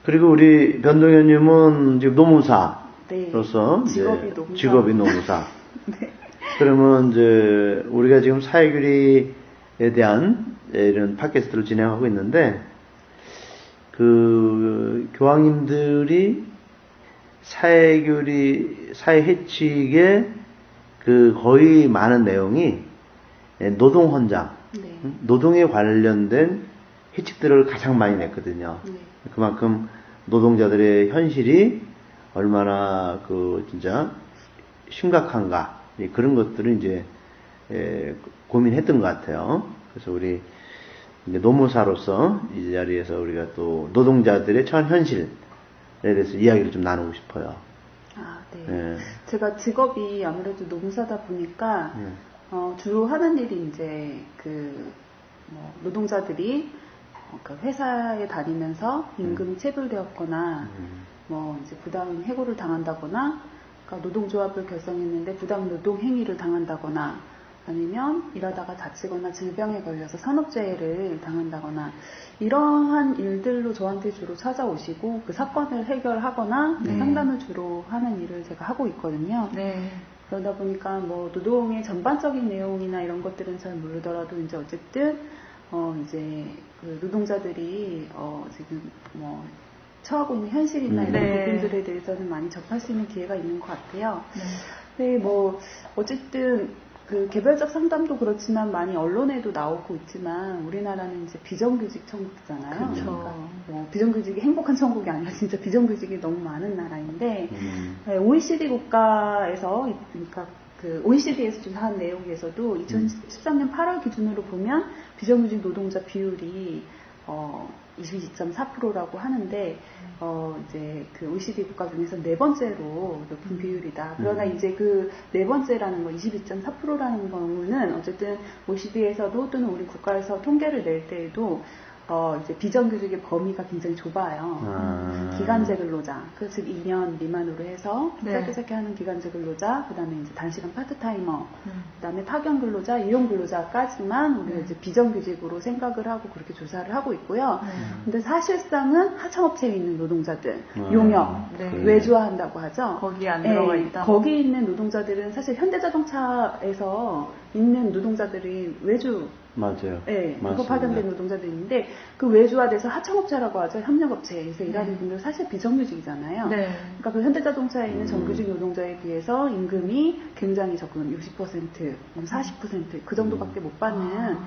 그리고 우리 변동현님은 지금 노무사로서 네. 직업이 노무사. 네. 그러면 이제 우리가 지금 사회규리에 대한 이런 팟캐스트를 진행하고 있는데 그 교황님들이 사회해칙의 그 거의 많은 내용이 노동 헌장, 네. 노동에 관련된 해직들을 가장 많이 냈거든요. 그만큼 노동자들의 현실이 얼마나 진짜 심각한가 그런 것들을 이제 고민했던 것 같아요. 그래서 우리 이제 노무사로서 이 자리에서 우리가 또 노동자들의 처한 현실에 대해서 이야기를 좀 나누고 싶어요. 네. 제가 직업이 아무래도 노무사다 보니까 주로 하는 일이 이제 노동자들이 회사에 다니면서 임금이 체불되었거나 이제 부당 해고를 당한다거나 그러니까 노동조합을 결성했는데 부당 노동 행위를 당한다거나 아니면 일하다가 다치거나 질병에 걸려서 산업재해를 당한다거나 이러한 일들로 저한테 주로 찾아오시고 그 사건을 해결하거나 상담을 주로 하는 일을 제가 하고 있거든요. 네. 그러다 보니까 노동의 전반적인 내용이나 이런 것들은 잘 모르더라도 이제 어쨌든 이제 그 노동자들이 지금 처하고 있는 현실이나 이런 부분들에 대해서는 많이 접할 수 있는 기회가 있는 것 같아요. 네, 어쨌든 그 개별적 상담도 그렇지만 많이 언론에도 나오고 있지만 우리나라는 이제 비정규직 천국이잖아요. 그러니까 비정규직이 행복한 천국이 아니라 진짜 비정규직이 너무 많은 나라인데 OECD 국가에서 그러니까 그 OECD에서 좀 한 내용에서도 2013년 8월 기준으로 보면 비정규직 노동자 비율이 22.4%라고 하는데 이제 그 OECD 국가 중에서 네 번째로 높은 비율이다. 그러나 이제 그 네 번째라는 거 22.4%라는 경우는 어쨌든 OECD에서도 또는 우리 국가에서 통계를 낼 때에도 이제 비정규직의 범위가 굉장히 좁아요. 기간제 근로자, 즉 2년 미만으로 해서 짧게 하는 기간제 근로자, 그 다음에 이제 단시간 파트타이머, 그 다음에 파견 근로자, 이용 근로자까지만 우리가 이제 비정규직으로 생각을 하고 그렇게 조사를 하고 있고요. 근데 사실상은 하청업체에 있는 노동자들, 용역, 외주화한다고 하죠. 거기에 안 들어가 있다. 거기 있는 노동자들은 사실 현대자동차에서 있는 노동자들이 외주 맞아요. 네, 그거 파견된 노동자들이 있는데 그 외주화돼서 하청업체라고 하죠. 협력업체에서 일하는 분들 사실 비정규직이잖아요. 그러니까 그 현대자동차에 있는 정규직 노동자에 비해서 임금이 굉장히 적은 60%, 40%그 정도밖에 못 받는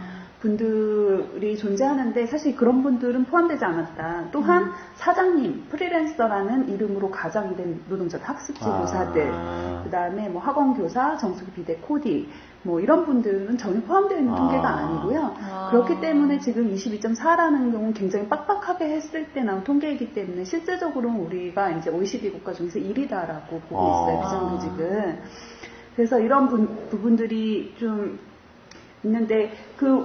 분들이 존재하는데 사실 그런 분들은 포함되지 않았다. 또한 사장님, 프리랜서라는 이름으로 가장된 노동자, 학습지 교사들, 그 다음에 학원교사, 정수기 비대 코디, 이런 분들은 전혀 포함되어 있는 통계가 아니고요. 그렇기 때문에 지금 22.4라는 경우는 굉장히 빡빡하게 했을 때 나온 통계이기 때문에 실제적으로는 우리가 이제 OECD 국가 중에서 1위다라고 보고 있어요, 비정규직은. 그래서 이런 부분들이 좀 있는데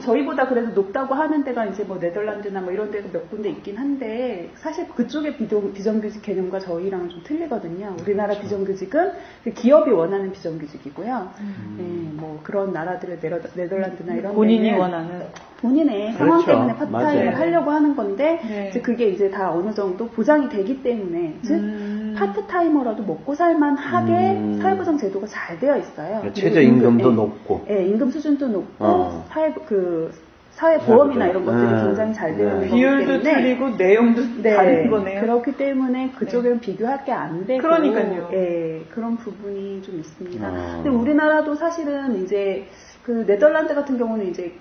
저희보다 그래도 높다고 하는 데가 이제 네덜란드나 이런 데도 몇 군데 있긴 한데 사실 그쪽의 비정규직 개념과 저희랑은 좀 틀리거든요. 우리나라 비정규직은 기업이 원하는 비정규직이고요. 그런 나라들의 네덜란드나 이런 본인이 데는 원하는 본인의 상황 때문에 파트타임을 하려고 하는 건데 이제 그게 이제 다 어느 정도 보장이 되기 때문에 즉 파트타이머라도 먹고 살만하게 사회보장 제도가 잘 되어 있어요. 최저임금도 높고, 임금 수준도 높고 사회보험이나 이런 것들이 굉장히 잘 되어 있는 거기 때문에 비율도 틀리고 내용도 다른 거네요. 그렇기 때문에 그쪽에는 비교할 게 안 되고 그러니까요. 그런 부분이 좀 있습니다. 근데 우리나라도 사실은 이제 그 네덜란드 같은 경우는 이제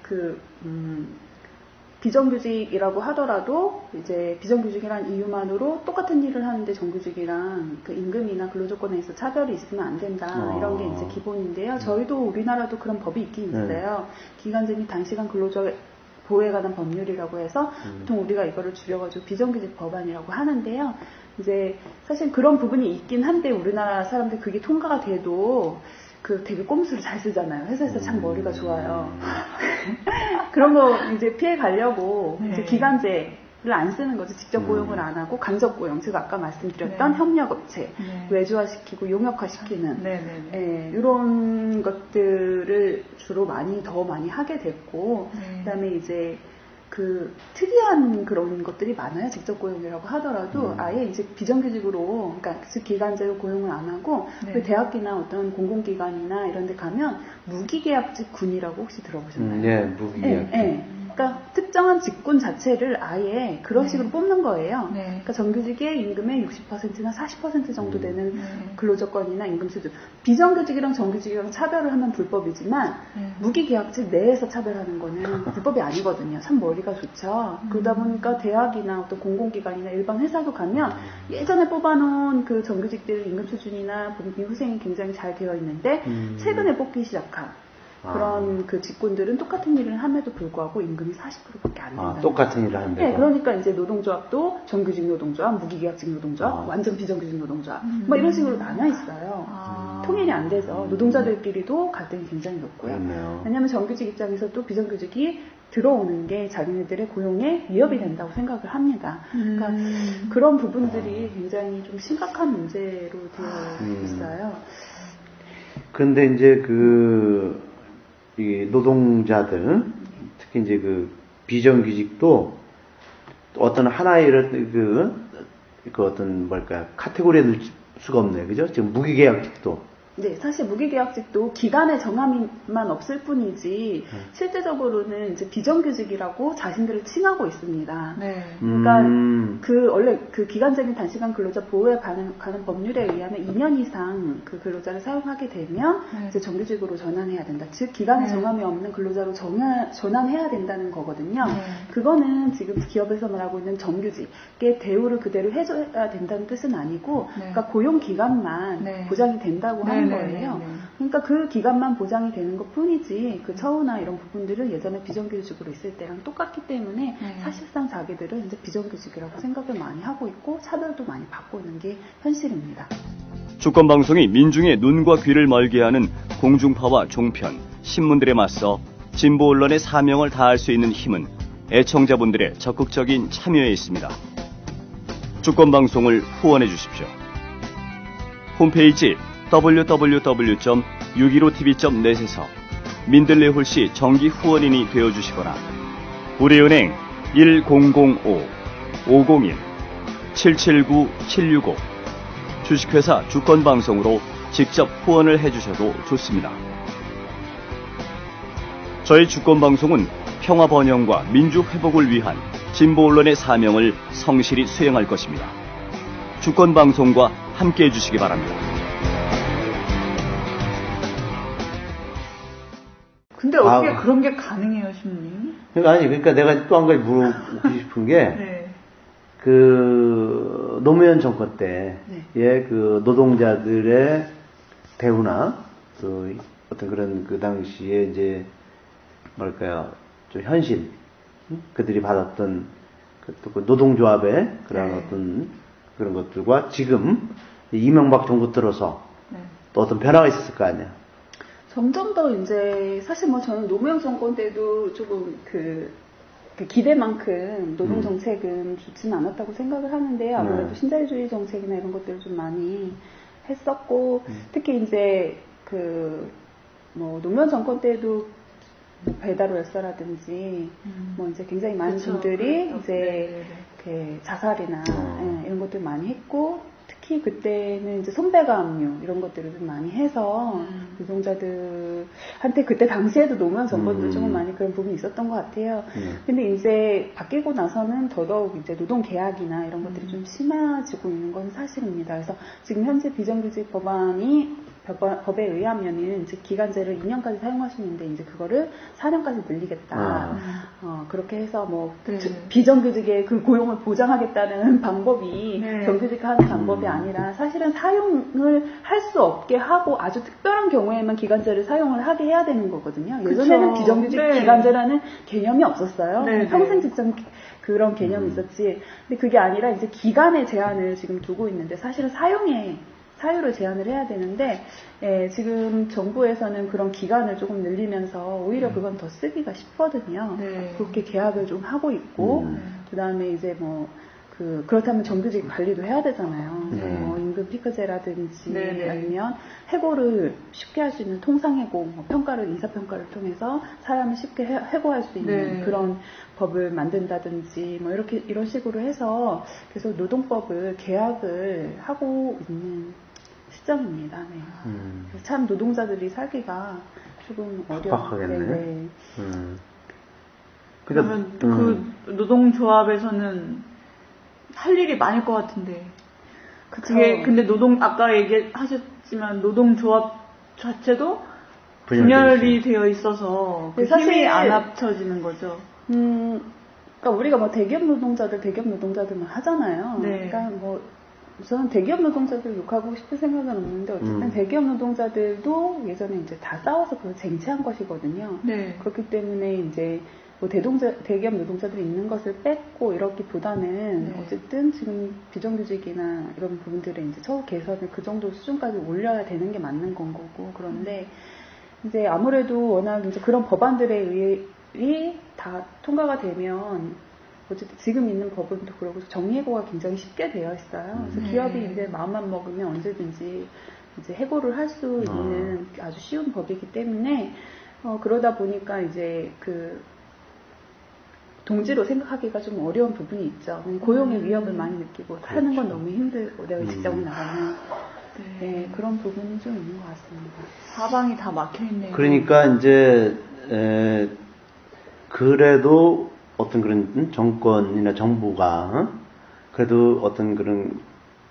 비정규직이라고 하더라도 이제 비정규직이란 이유만으로 똑같은 일을 하는데 정규직이랑 그 임금이나 근로조건에서 차별이 있으면 안 된다 이런 게 이제 기본인데요. 저희도 우리나라도 그런 법이 있긴 있어요. 기간제 및 단시간 근로자 보호에 관한 법률이라고 해서 보통 우리가 이거를 줄여가지고 비정규직 법안이라고 하는데요. 이제 사실 그런 부분이 있긴 한데 우리나라 사람들 그게 통과가 돼도 되게 꼼수를 잘 쓰잖아요. 회사에서 참 머리가 좋아요. 그런 거 이제 피해 가려고 이제 기간제를 안 쓰는 거죠. 직접 고용을 안 하고 간접 고용, 제가 아까 말씀드렸던 협력업체, 외주화시키고 용역화시키는 이런 것들을 주로 더 많이 하게 됐고, 그다음에 이제 특이한 그런 것들이 많아요. 직접 고용이라고 하더라도 아예 이제 비정규직으로, 그러니까 즉 기간제로 고용을 안 하고 대학이나 어떤 공공기관이나 이런 데 가면 무기계약직 군이라고 혹시 들어보셨나요? 무기계약직. 그러니까 특정한 직군 자체를 아예 그런 식으로 뽑는 거예요. 네. 그러니까 정규직의 임금의 60%나 40% 정도 되는 근로조건이나 임금 수준. 비정규직이랑 정규직이랑 차별을 하면 불법이지만 무기계약직 내에서 차별하는 거는 불법이 아니거든요. 참 머리가 좋죠. 그러다 보니까 대학이나 어떤 공공기관이나 일반 회사도 가면 예전에 뽑아놓은 그 정규직들 임금 수준이나 복리 후생이 굉장히 잘 되어 있는데 최근에 뽑기 시작한 그런 그 직군들은 똑같은 일을 함에도 불구하고 임금이 40%밖에 안 된다. 똑같은 일을 한다. 네, 그러니까 이제 노동조합도 정규직 노동조합, 무기계약직 노동조합, 완전 비정규직 노동조합, 뭐 이런 식으로 나눠 있어요. 통일이 안 돼서 노동자들끼리도 갈등이 굉장히 높고요. 그렇네요. 왜냐하면 정규직 입장에서도 비정규직이 들어오는 게 자기네들의 고용에 위협이 된다고 생각을 합니다. 그러니까 그런 부분들이 굉장히 좀 심각한 문제로 되어 있어요. 그런데 이제 이 노동자들, 특히 이제 그 비정규직도 어떤 하나의 그 어떤 카테고리에 넣을 수가 없네요. 그죠? 지금 무기계약직도. 네, 사실 무기계약직도 기간의 정함만 없을 뿐이지 실제적으로는 이제 비정규직이라고 자신들을 칭하고 있습니다. 네. 그러니까 원래 그 기간적인 단시간 근로자 보호에 관한 법률에 의하면 2년 이상 그 근로자를 사용하게 되면 이제 정규직으로 전환해야 된다. 즉 기간의 정함이 없는 근로자로 전환해야 된다는 거거든요. 그거는 지금 기업에서 말하고 있는 정규직의 대우를 그대로 해줘야 된다는 뜻은 아니고, 그러니까 고용 기간만 보장이 된다고 하는 거예요. 그러니까 그 기간만 보장이 되는 것 뿐이지 그 처우나 이런 부분들은 예전에 비정규직으로 있을 때랑 똑같기 때문에 사실상 자기들은 이제 비정규직이라고 생각을 많이 하고 있고 차별도 많이 받고 있는 게 현실입니다. 주권방송이 민중의 눈과 귀를 멀게 하는 공중파와 종편, 신문들에 맞서 진보 언론의 사명을 다할 수 있는 힘은 애청자분들의 적극적인 참여에 있습니다. 주권방송을 후원해 주십시오. 홈페이지 www.615tv.net에서 민들레 홀씨 정기 후원인이 되어주시거나 우리은행 1005-501-779-765 주식회사 주권방송으로 직접 후원을 해주셔도 좋습니다. 저희 주권방송은 평화 번영과 민주 회복을 위한 진보 언론의 사명을 성실히 수행할 것입니다. 주권방송과 함께해 주시기 바랍니다. 근데 어떻게 그런 게 가능해요, 신부님? 그러니까 내가 또 한 가지 물어보고 싶은 게, 그, 노무현 정권 때의 그 노동자들의 대우나, 그, 어떤 그런 그 당시에 이제, 좀 현실, 그들이 받았던 그 노동조합의 그런 어떤 그런 것들과 지금 이명박 정부 들어서 또 어떤 변화가 있었을 거 아니에요? 점점 더 이제 사실 뭐 저는 노무현 정권 때도 조금 그 기대만큼 노동 정책은 좋지는 않았다고 생각을 하는데요. 아무래도 신자유주의 정책이나 이런 것들을 좀 많이 했었고 특히 이제 그 뭐 노무현 정권 때도 뭐 배달 월서라든지 뭐 이제 굉장히 많은 분들이 이제 이렇게 자살이나 이런 것들 많이 했고. 특히 그때는 이제 손배가압류 이런 것들을 좀 많이 해서 노동자들한테 그때 당시에도 노무현 정권도 조금 많이 그런 부분이 있었던 것 같아요. 근데 이제 바뀌고 나서는 더더욱 이제 노동 계약이나 이런 것들이 좀 심해지고 있는 건 사실입니다. 그래서 지금 현재 비정규직 법에 의하면은 이제 기간제를 2년까지 사용할 수 있는데 이제 그거를 4년까지 늘리겠다. 그렇게 해서 뭐 비정규직의 그 고용을 보장하겠다는 방법이 정규직화하는 방법이 아니라 사실은 사용을 할 수 없게 하고 아주 특별한 경우에만 기간제를 사용을 하게 해야 되는 거거든요. 예전에는 비정규직 기간제라는 개념이 없었어요. 평생 직장 그런 개념이 있었지. 근데 그게 아니라 이제 기간의 제한을 지금 두고 있는데 사실은 사유를 제한을 해야 되는데 지금 정부에서는 그런 기간을 조금 늘리면서 오히려 그건 더 쓰기가 쉽거든요. 그렇게 계약을 좀 하고 있고 그 다음에 이제 뭐 그렇다면 정규직 관리도 해야 되잖아요. 뭐 임금 피크제라든지 아니면 해고를 쉽게 할 수 있는 통상해고, 뭐 인사평가를 통해서 사람을 쉽게 해고할 수 있는 그런 법을 만든다든지 뭐 이런 식으로 해서 계속 노동법을 개혁을 하고 있는 시점입니다. 참 노동자들이 살기가 조금 팍팍하겠네. 그러면 그 노동조합에서는 할 일이 많을 것 같은데. 그게 근데 아까 얘기하셨지만 노동조합 자체도 분열이 되어 있어서 그 힘이 안 합쳐지는 거죠. 그러니까 우리가 뭐 대기업 노동자들만 하잖아요. 네. 그러니까 뭐 저는 대기업 노동자들 욕하고 싶은 생각은 없는데 어쨌든 대기업 노동자들도 예전에 이제 다 싸워서 그걸 쟁취한 것이거든요. 네. 그렇기 때문에 이제 뭐 대기업 노동자들이 있는 것을 뺏고 이렇기보다는 네. 어쨌든 지금 비정규직이나 이런 부분들의 이제 처우 개선을 그 정도 수준까지 올려야 되는 게 맞는 건 거고 그런데 이제 아무래도 워낙 이제 그런 법안들에 의해 다 통과가 되면 어쨌든 지금 있는 법은도 그러고 정리해고가 굉장히 쉽게 되어 있어요. 그래서 기업이 이제 마음만 먹으면 언제든지 이제 해고를 할 수 있는 아주 쉬운 법이기 때문에 그러다 보니까 이제 그 동지로 생각하기가 좀 어려운 부분이 있죠. 고용의 위협을 많이 느끼고 하는 건 너무 힘들고 내가 직장을 나가면 네, 그런 부분이 좀 있는 것 같습니다. 사방이 다 막혀 있네요. 그러니까 이제 그래도 어떤 그런 정권이나 정부가 그래도 어떤 그런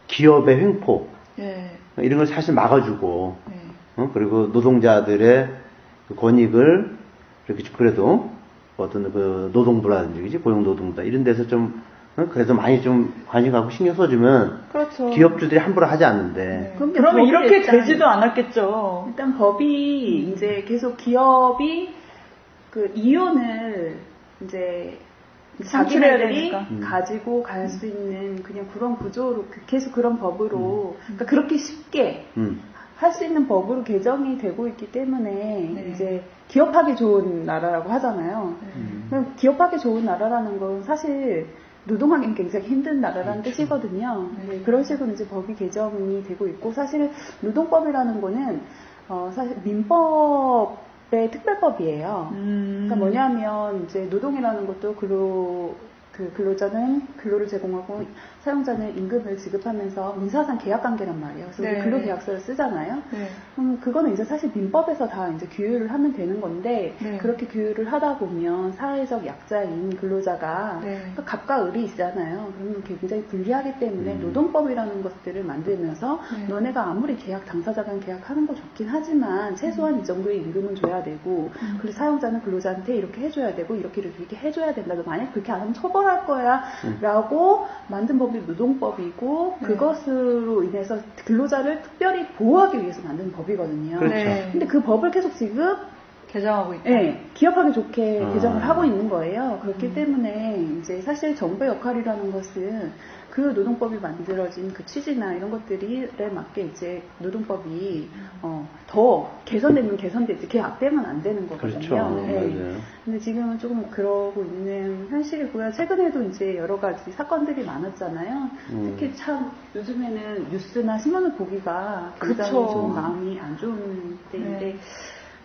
기업의 횡포 이런 걸 사실 막아주고 그리고 노동자들의 그 권익을 이렇게 그래도 어떤 그 노동부라든지 고용 노동자 이런 데서 좀 그래도 많이 좀 관심 갖고 신경 써주면 그렇죠. 기업주들이 함부로 하지 않는데 그러면 이렇게 되지도 않았겠죠. 일단 법이 이제 계속 기업이 그 이윤을 이제 자기네들이 가지고 갈 수 있는 그냥 그런 구조로 계속 그런 법으로 그러니까 그렇게 쉽게 할 수 있는 법으로 개정이 되고 있기 때문에 이제 기업하기 좋은 나라라고 하잖아요. 기업하기 좋은 나라라는 건 사실 노동하기는 굉장히 힘든 나라라는 뜻이거든요. 그런 식으로 이제 법이 개정이 되고 있고 사실 노동법이라는 거는 사실 민법의 특별법이에요. 그러니까 뭐냐면 이제 노동이라는 것도 근로자는 근로를 제공하고 사용자는 임금을 지급하면서 민사상 계약관계란 말이에요. 그래서 근로계약서를 쓰잖아요. 그거는 이제 사실 민법에서 다 이제 규율을 하면 되는 건데 그렇게 규율을 하다 보면 사회적 약자인 근로자가 그러니까 갑과 을이 있잖아요. 그러면 굉장히 불리하기 때문에 노동법이라는 것들을 만들면서 너네가 아무리 계약 당사자간 계약하는 거 좋긴 하지만 최소한 이 정도의 임금은 줘야 되고 그리고 사용자는 근로자한테 이렇게 해줘야 되고 이렇게 해줘야 된다. 너 만약 그렇게 안 하면 처벌할 거야 라고 만든 법이 노동법이고 그것으로 인해서 근로자를 특별히 보호하기 위해서 만든 법이거든요. 그렇죠. 근데 그 법을 계속 지금 개정하고 있다. 기업하기 좋게 개정을 하고 있는 거예요. 그렇기 때문에 이제 사실 정부의 역할이라는 것은 그 노동법이 만들어진 그 취지나 이런 것들에 맞게 이제 노동법이 더 개선되면 개선되지 그게 악되면 안 되는 거거든요. 그렇죠. 맞아요. 근데 지금은 조금 그러고 있는 현실이고요. 최근에도 이제 여러 가지 사건들이 많았잖아요. 특히 참 요즘에는 뉴스나 신문을 보기가 굉장히 좀 마음이 안 좋은 때인데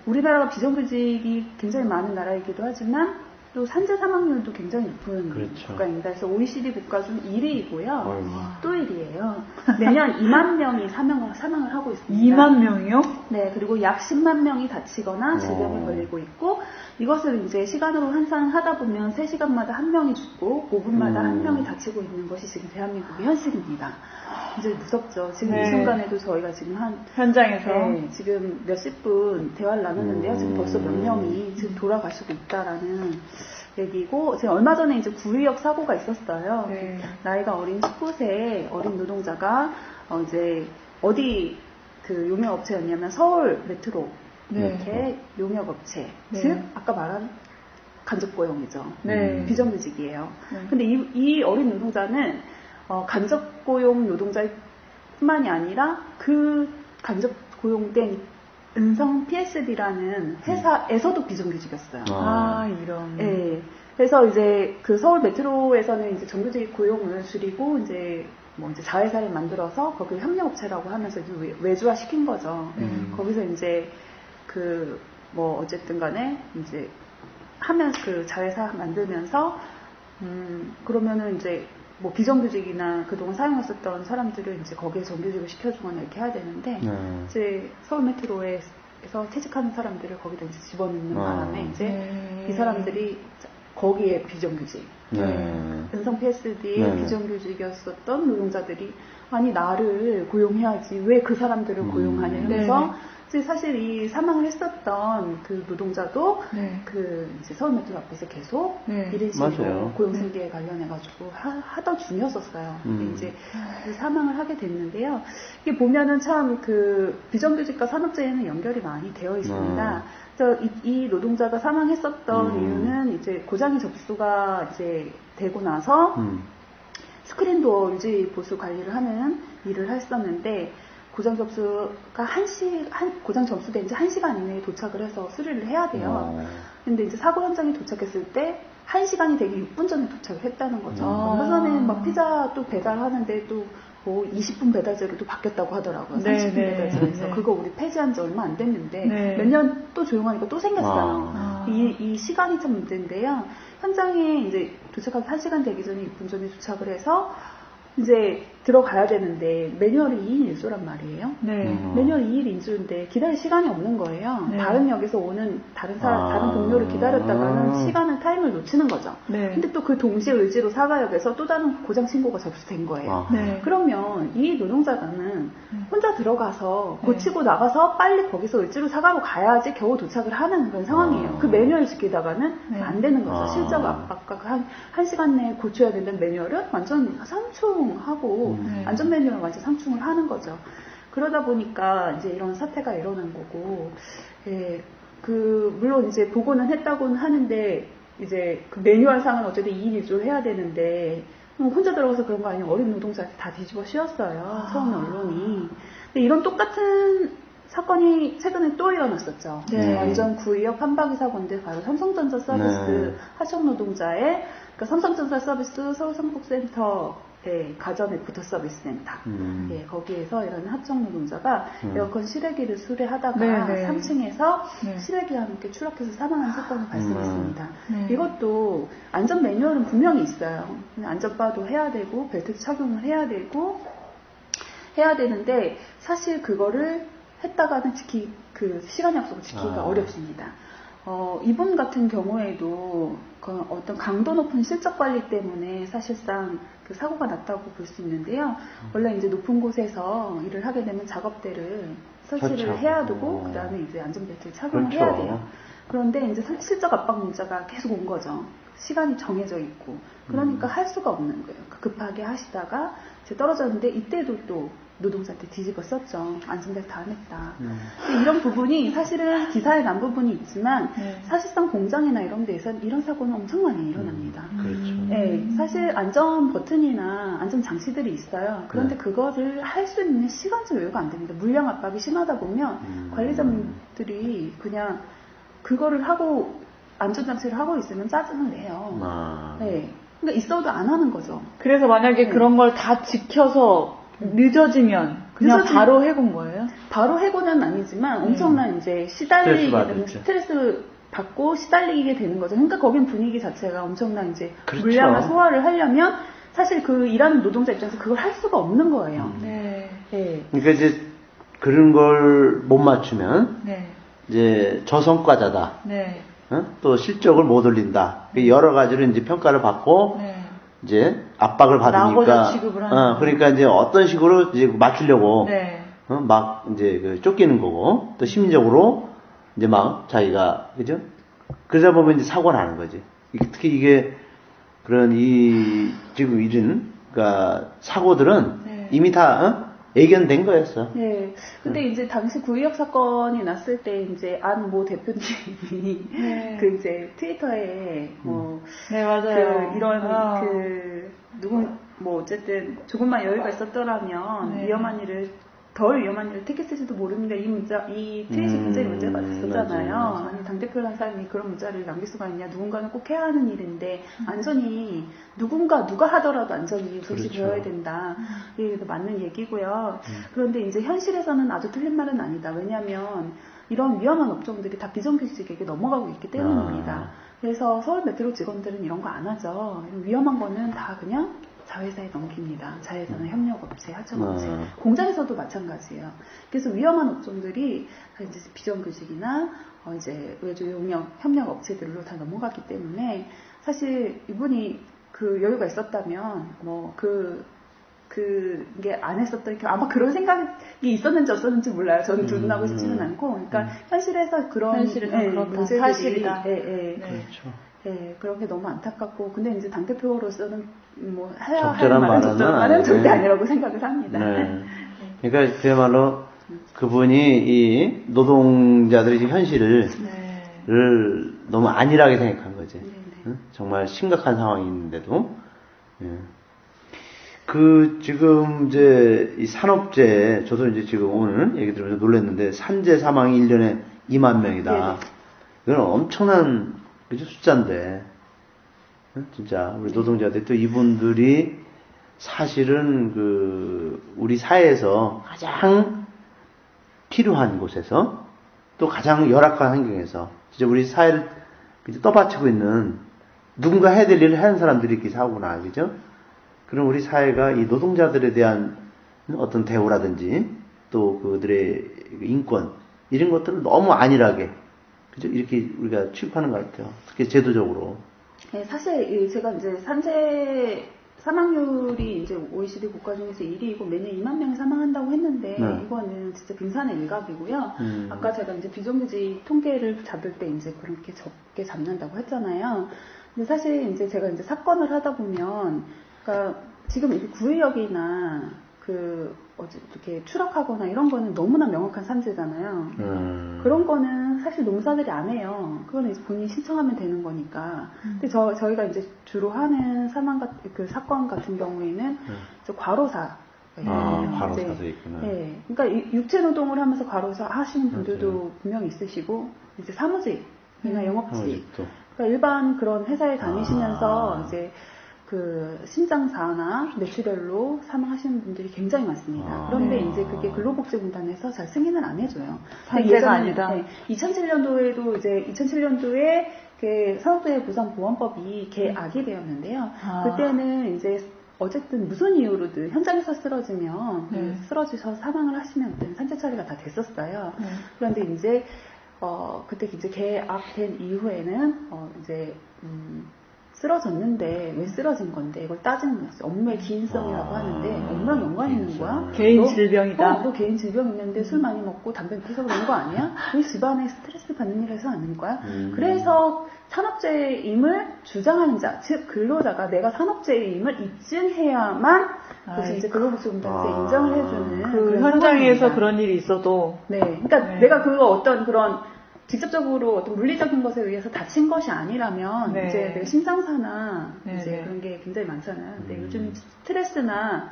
우리나라가 비정규직이 굉장히 많은 나라이기도 하지만 또 산재 사망률도 굉장히 높은 국가입니다. 그래서 OECD 국가 중 1위이고요. 또 1위예요. 매년 2만 명이 사망을 하고 있습니다. 2만 명이요? 네, 그리고 약 10만 명이 다치거나 질병에 걸리고 있고 이것을 이제 시간으로 환산하다 보면 3시간마다 한 명이 죽고 5분마다 한 명이 다치고 있는 것이 지금 대한민국의 현실입니다. 이제 무섭죠. 지금 이 순간에도 저희가 지금 현장에서 지금 몇십 분 대화를 나눴는데요. 지금 벌써 몇 명이 지금 돌아가시고 있다라는 얘기고 지금 얼마 전에 이제 구의역 사고가 있었어요. 나이가 어린 19세 어린 노동자가 이제 어디 그 용역업체였냐면 서울 메트로 이렇게 용역업체 즉 아까 말한 간접고용이죠. 비정규직이에요. 근데 이 어린 노동자는 간접고용 노동자뿐만이 아니라 그 간접고용된 은성 PSD라는 회사에서도 비정규직이었어요. 이런. 네. 그래서 이제 그 서울 메트로에서는 이제 정규직 고용을 줄이고 이제 자회사를 만들어서 거기 협력업체라고 하면서 이제 외주화 시킨 거죠. 거기서 이제 어쨌든 간에 이제 하면서 그 자회사 만들면서 그러면은 이제 비정규직이나 그동안 사용했었던 사람들을 이제 거기에 정규직을 시켜주거나 이렇게 해야 되는데 이제 서울 메트로에서 퇴직하는 사람들을 거기다 이제 집어넣는 바람에 이제 이 사람들이 거기에 비정규직. 은성 PSD 비정규직이었었던 노동자들이 아니 나를 고용해야지 왜 그 사람들을 고용하냐 하면서 사실 이 사망을 했었던 그 노동자도 그 이제 서울메트로 앞에서 계속 이런 식으로 고용생계에 관련해가지고 하던 중이었었어요. 근데 이제 그 사망을 하게 됐는데요. 이게 보면은 참 그 비정규직과 산업재해는 연결이 많이 되어 있습니다. 그래서 이 노동자가 사망했었던 이유는 이제 고장의 접수가 이제 되고 나서 스크린도어 유지 보수 관리를 하는 일을 했었는데 고장 접수가 고장 접수된 지 1시간 이내에 도착을 해서 수리를 해야 돼요. 근데 이제 사고 현장에 도착했을 때 1시간이 되기 6분 전에 도착을 했다는 거죠. 얼마 전에 막 피자 또 배달하는데 또 뭐 20분 배달제로 또 바뀌었다고 하더라고요. 30분 배달제에서. 그거 우리 폐지한 지 얼마 안 됐는데 몇 년 또 조용하니까 또 생겼어요. 이 시간이 참 문제인데요. 현장에 이제 도착하기 1시간 되기 전에 6분 전에 도착을 해서 이제 들어가야 되는데 매뉴얼이 2인 1조란 말이에요. 매뉴얼 2일 1조인데 기다릴 시간이 없는 거예요. 다른 역에서 오는 다른 동료를 기다렸다가는 시간을 타임을 놓치는 거죠. 근데 또 그 동시에 을지로 사가역에서 또 다른 고장 신고가 접수된 거예요. 그러면 이 노동자는 혼자 들어가서 고치고 나가서 빨리 거기서 을지로 사가로 가야지 겨우 도착을 하는 그런 상황이에요. 그 매뉴얼 지키다가는 안 되는 거죠. 실적 압박과 한 시간 내에 고쳐야 된다는 매뉴얼은 완전 상충하고 안전 매뉴얼을 완전 상충을 하는 거죠. 그러다 보니까 이제 이런 사태가 일어난 거고, 물론 이제 보고는 했다고는 하는데, 이제 그 매뉴얼상은 어쨌든 2인 1조를 해야 되는데, 혼자 들어가서 그런 거 아니면 어린 노동자한테 다 뒤집어 씌웠어요. 처음에 언론이. 근데 이런 똑같은 사건이 최근에 또 일어났었죠. 완전 구의역 한바퀴 사고인데 바로 삼성전자 서비스 하청 노동자의 그러니까 삼성전자 서비스 서울성북센터 가전 애프터 서비스 센터 거기에서 이런 하청 노동자가 에어컨 실외기를 수리하다가 3층에서 실외기와 함께 추락해서 사망한 사건이 발생했습니다. 이것도 안전 매뉴얼은 분명히 있어요. 안전바도 해야 되고 벨트 착용을 해야 되는데 사실 그거를 했다가는 그 시간 약속을 지키기가 어렵습니다. 이분 같은 경우에도 그 어떤 강도 높은 실적 관리 때문에 사실상 그 사고가 났다고 볼 수 있는데요. 원래 이제 높은 곳에서 일을 하게 되면 작업대를 설치를 해야 되고, 그 다음에 이제 안전벨트를 착용을 해야 돼요. 그런데 이제 실적 압박 문자가 계속 온 거죠. 시간이 정해져 있고. 그러니까 할 수가 없는 거예요. 급하게 하시다가 이제 떨어졌는데 이때도 또 노동자한테 뒤집어 썼죠. 안전벨트 안 했다. 이런 부분이 사실은 기사에 난 부분이 있지만 사실상 공장이나 이런 데에서 이런 사고는 엄청 많이 일어납니다. 사실 안전 버튼이나 안전 장치들이 있어요. 그런데 그거를 할 수 있는 시간적 여유가 안 됩니다. 물량 압박이 심하다 보면 관리자분들이 그냥 그거를 하고 안전장치를 하고 있으면 짜증을 내요. 그러니까 있어도 안 하는 거죠. 그래서 만약에 그런 걸 다 지켜서 늦어지면 그냥 바로 해고인 거예요? 바로 해고는 아니지만 엄청난 이제 시달리게 되는 스트레스 받고 시달리게 되는 거죠. 그러니까 거긴 분위기 자체가 엄청난 이제 물량을 소화를 하려면 사실 그 일하는 노동자 입장에서 그걸 할 수가 없는 거예요. 그러니까 이제 그런 걸 못 맞추면 이제 저성과자다. 또 실적을 못 올린다. 여러 가지로 이제 평가를 받고 이제 압박을 받으니까 그러니까 이제 어떤 식으로 이제 맞추려고 막 이제 그 쫓기는 거고 또 심리적으로 이제 막 자기가 그죠? 그러다 보면 이제 사고가 나는 거지. 특히 이게 그런 지금 이런 그러니까 사고들은 이미 다 예견된 거였어. 근데 이제 당시 구의역 사건이 났을 때 이제 안 모 대표님이 그 이제 트위터에 맞아요. 뭐 어쨌든 조금만 여유가 있었더라면 덜 위험한 일을 택했을지도 모릅니다. 이 트윗이 굉장히 문제가 됐었잖아요. 아니, 당대표라는 사람이 그런 문자를 남길 수가 있냐. 누군가는 꼭 해야 하는 일인데, 안전이, 누가 하더라도 안전이 우선시 되어야 된다. 이게 맞는 얘기고요. 그런데 이제 현실에서는 아주 틀린 말은 아니다. 왜냐하면, 이런 위험한 업종들이 다 비정규직에게 넘어가고 있기 때문입니다. 그래서 서울 메트로 직원들은 이런 거 안 하죠. 위험한 거는 다 그냥 자회사에 넘깁니다. 자회사는 협력업체, 하청업체, 공장에서도 마찬가지예요. 그래서 위험한 업종들이 이제 비정규직이나 이제 외주 용역 협력업체들로 다 넘어갔기 때문에 사실 이분이 그 여유가 있었다면 뭐 그게 안 했었던 아마 그런 생각이 있었는지 없었는지 몰라요. 저는 두둔하고 싶지는 않고, 그러니까 현실에서 그런 그렇다. 사실이다. 그렇죠. 네, 그런 게 너무 안타깝고, 근데 이제 당대표로서는 뭐 해야 할 적절한 말은 적절한 말은 아니에요. 절대 아니라고 생각을 합니다. 네. 그러니까 그야말로 그분이 이 노동자들의 지금 현실을 너무 안일하게 생각한 거지. 응? 정말 심각한 상황이 있는데도. 예. 지금 이제 이 산업재해, 저도 이제 지금 오늘 얘기 들으면서 놀랐는데, 산재 사망이 1년에 2만 명이다. 이건 엄청난, 그죠? 숫자인데. 응? 진짜, 우리 노동자들, 또 이분들이 사실은 우리 사회에서 가장 필요한 곳에서, 또 가장 열악한 환경에서, 진짜 우리 사회를 떠받치고 있는, 누군가 해야 될 일을 하는 사람들이 이렇게 사고나, 그죠? 그럼 우리 사회가 이 노동자들에 대한 어떤 대우라든지 또 그들의 인권 이런 것들을 너무 안일하게 그죠? 이렇게 우리가 취급하는 것 같아요. 특히 제도적으로. 네, 사실 제가 이제 산재 사망률이 이제 OECD 국가 중에서 1위이고 매년 2만 명이 사망한다고 했는데 이거는 진짜 빙산의 일각이고요. 아까 제가 이제 비정규직 통계를 잡을 때 이제 그렇게 적게 잡는다고 했잖아요. 근데 사실 이제 제가 이제 사건을 하다 보면 그러니까 지금 이렇게 구의역이나 이렇게 추락하거나 이런 거는 너무나 명확한 산재잖아요. 그런 거는 사실 농사들이 안 해요. 그거는 이제 본인이 신청하면 되는 거니까. 근데 저희가 이제 주로 하는 사건 같은 경우에는 과로사. 과로사도 있구나. 네. 그러니까 육체 노동을 하면서 과로사 하시는 분들도 분명히 있으시고, 이제 사무직이나 영업직. 그러니까 일반 그런 회사에 다니시면서 이제 심장사나 뇌출혈로 사망하시는 분들이 굉장히 많습니다. 그런데 이제 그게 근로복지공단에서 잘 승인을 안 해줘요. 산재가 아니다. 2007년도에도 이제 2007년도에 산업재해보상보험법이 개악이 되었는데요. 그때는 이제 어쨌든 무슨 이유로든 현장에서 쓰러지셔서 사망을 하시면 그때는 산재 처리가 다 됐었어요. 그런데 이제 그때 이제 개악된 이후에는 쓰러졌는데 왜 쓰러진 건데 이걸 따지는 거였어요. 업무의 기인성이라고 하는데 업무랑 연관이 있는 거야? 개인 질병이다. 너 개인 질병 있는데 술 많이 먹고 담배 피워서 그런 거 아니야? 왜 집안에 스트레스 받는 일에서 하는 거야? 그래서 산업재해임을 주장하는 자, 즉 근로자가 내가 산업재해임을 입증해야만 그래서 이제 근로복지공단에서 인정을 해주는 그 현장에서 상황입니다. 그런 일이 있어도 그러니까 내가 어떤 그런 직접적으로 어떤 물리적인 것에 의해서 다친 것이 아니라면 이제 내가 심장사나 이제 그런 게 굉장히 많잖아요. 근데 요즘 스트레스나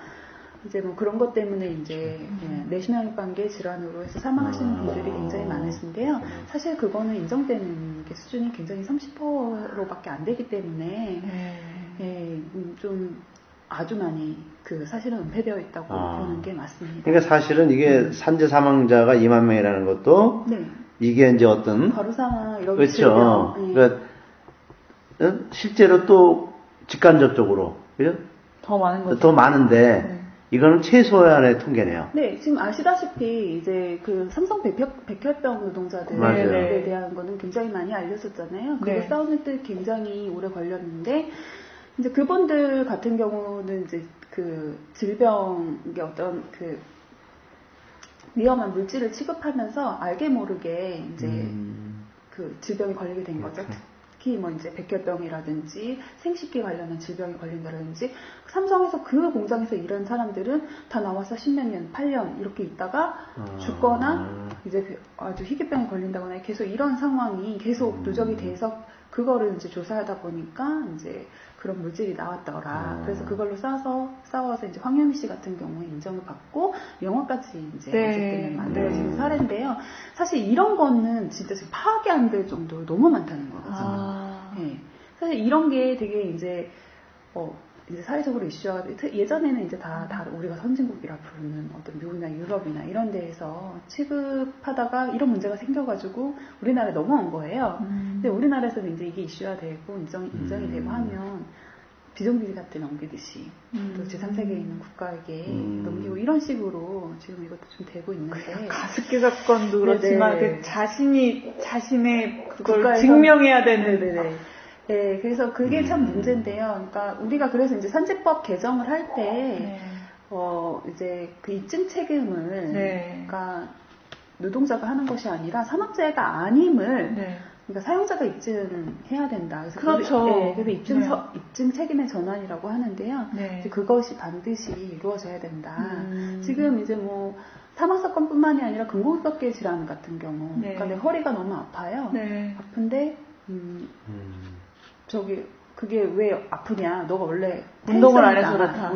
이제 뭐 그런 것 때문에 이제 내시경관계 질환으로 해서 사망하시는 분들이 굉장히 많으신데요. 사실 그거는 인정되는 게 수준이 굉장히 30%밖에 안 되기 때문에 좀 아주 많이 사실은 은폐되어 있다고 보는 게 맞습니다. 그러니까 사실은 이게 산재 사망자가 2만 명이라는 것도 이게 이제 어떤 과로사나 이런 그렇죠. 그러니까 실제로 또 직간접적으로 그죠? 더 많은 거죠. 더 많은데 이거는 최소한의 통계네요. 네, 지금 아시다시피 이제 삼성 백혈병 노동자들에 대한 거는 굉장히 많이 알려졌잖아요. 그거 싸우는 때 굉장히 오래 걸렸는데 이제 그분들 같은 경우는 이제 질병의 어떤 위험한 물질을 취급하면서 알게 모르게 이제 질병이 걸리게 된 거죠. 특히 뭐 이제 백혈병이라든지 생식기 관련한 질병이 걸린다든지 삼성에서 그 공장에서 일하는 사람들은 다 나와서 10몇 년, 8년 이렇게 있다가 죽거나 이제 아주 희귀병에 걸린다거나 계속 이런 상황이 계속 누적이 돼서 그거를 이제 조사하다 보니까 이제 그런 물질이 나왔더라. 그래서 그걸로 싸워서 이제 황현미 씨 같은 경우에 인정을 받고 영화까지 이제 어쨌든 만들어진 사례인데요. 사실 이런 거는 진짜 지금 파악이 안 될 정도로 너무 많다는 거죠. 사실 이런 게 되게 이제 사회적으로 이슈화, 예전에는 이제 다 우리가 선진국이라 부르는 어떤 미국이나 유럽이나 이런 데에서 취급하다가 이런 문제가 생겨가지고 우리나라에 넘어온 거예요. 근데 우리나라에서는 이제 이게 이슈화 되고 인정이 되고 하면 비정규직한테 넘기듯이 또 제3세계에 있는 국가에게 넘기고 이런 식으로 지금 이것도 좀 되고 있는데 가습기 사건도 그렇지만 자신이 자신의 그걸 증명해야 되는 네, 그래서 그게 참 문제인데요. 그러니까 우리가 그래서 이제 산재법 개정을 할 때, 네. 이제 그 입증 책임을, 네. 그러니까 노동자가 하는 것이 아니라 산업재해가 아님을, 네. 그러니까 사용자가 입증해야 된다. 그래서 그렇죠. 그래서 입증 책임의 전환이라고 하는데요. 네. 이제 그것이 반드시 이루어져야 된다. 지금 이제 뭐 사망 사건뿐만이 아니라 근골격계 질환 같은 경우, 네. 그러니까 내 허리가 너무 아파요. 네. 아픈데 그게 왜 아프냐? 너가 원래 운동을 안 테니스 해서 하잖아. 그렇다.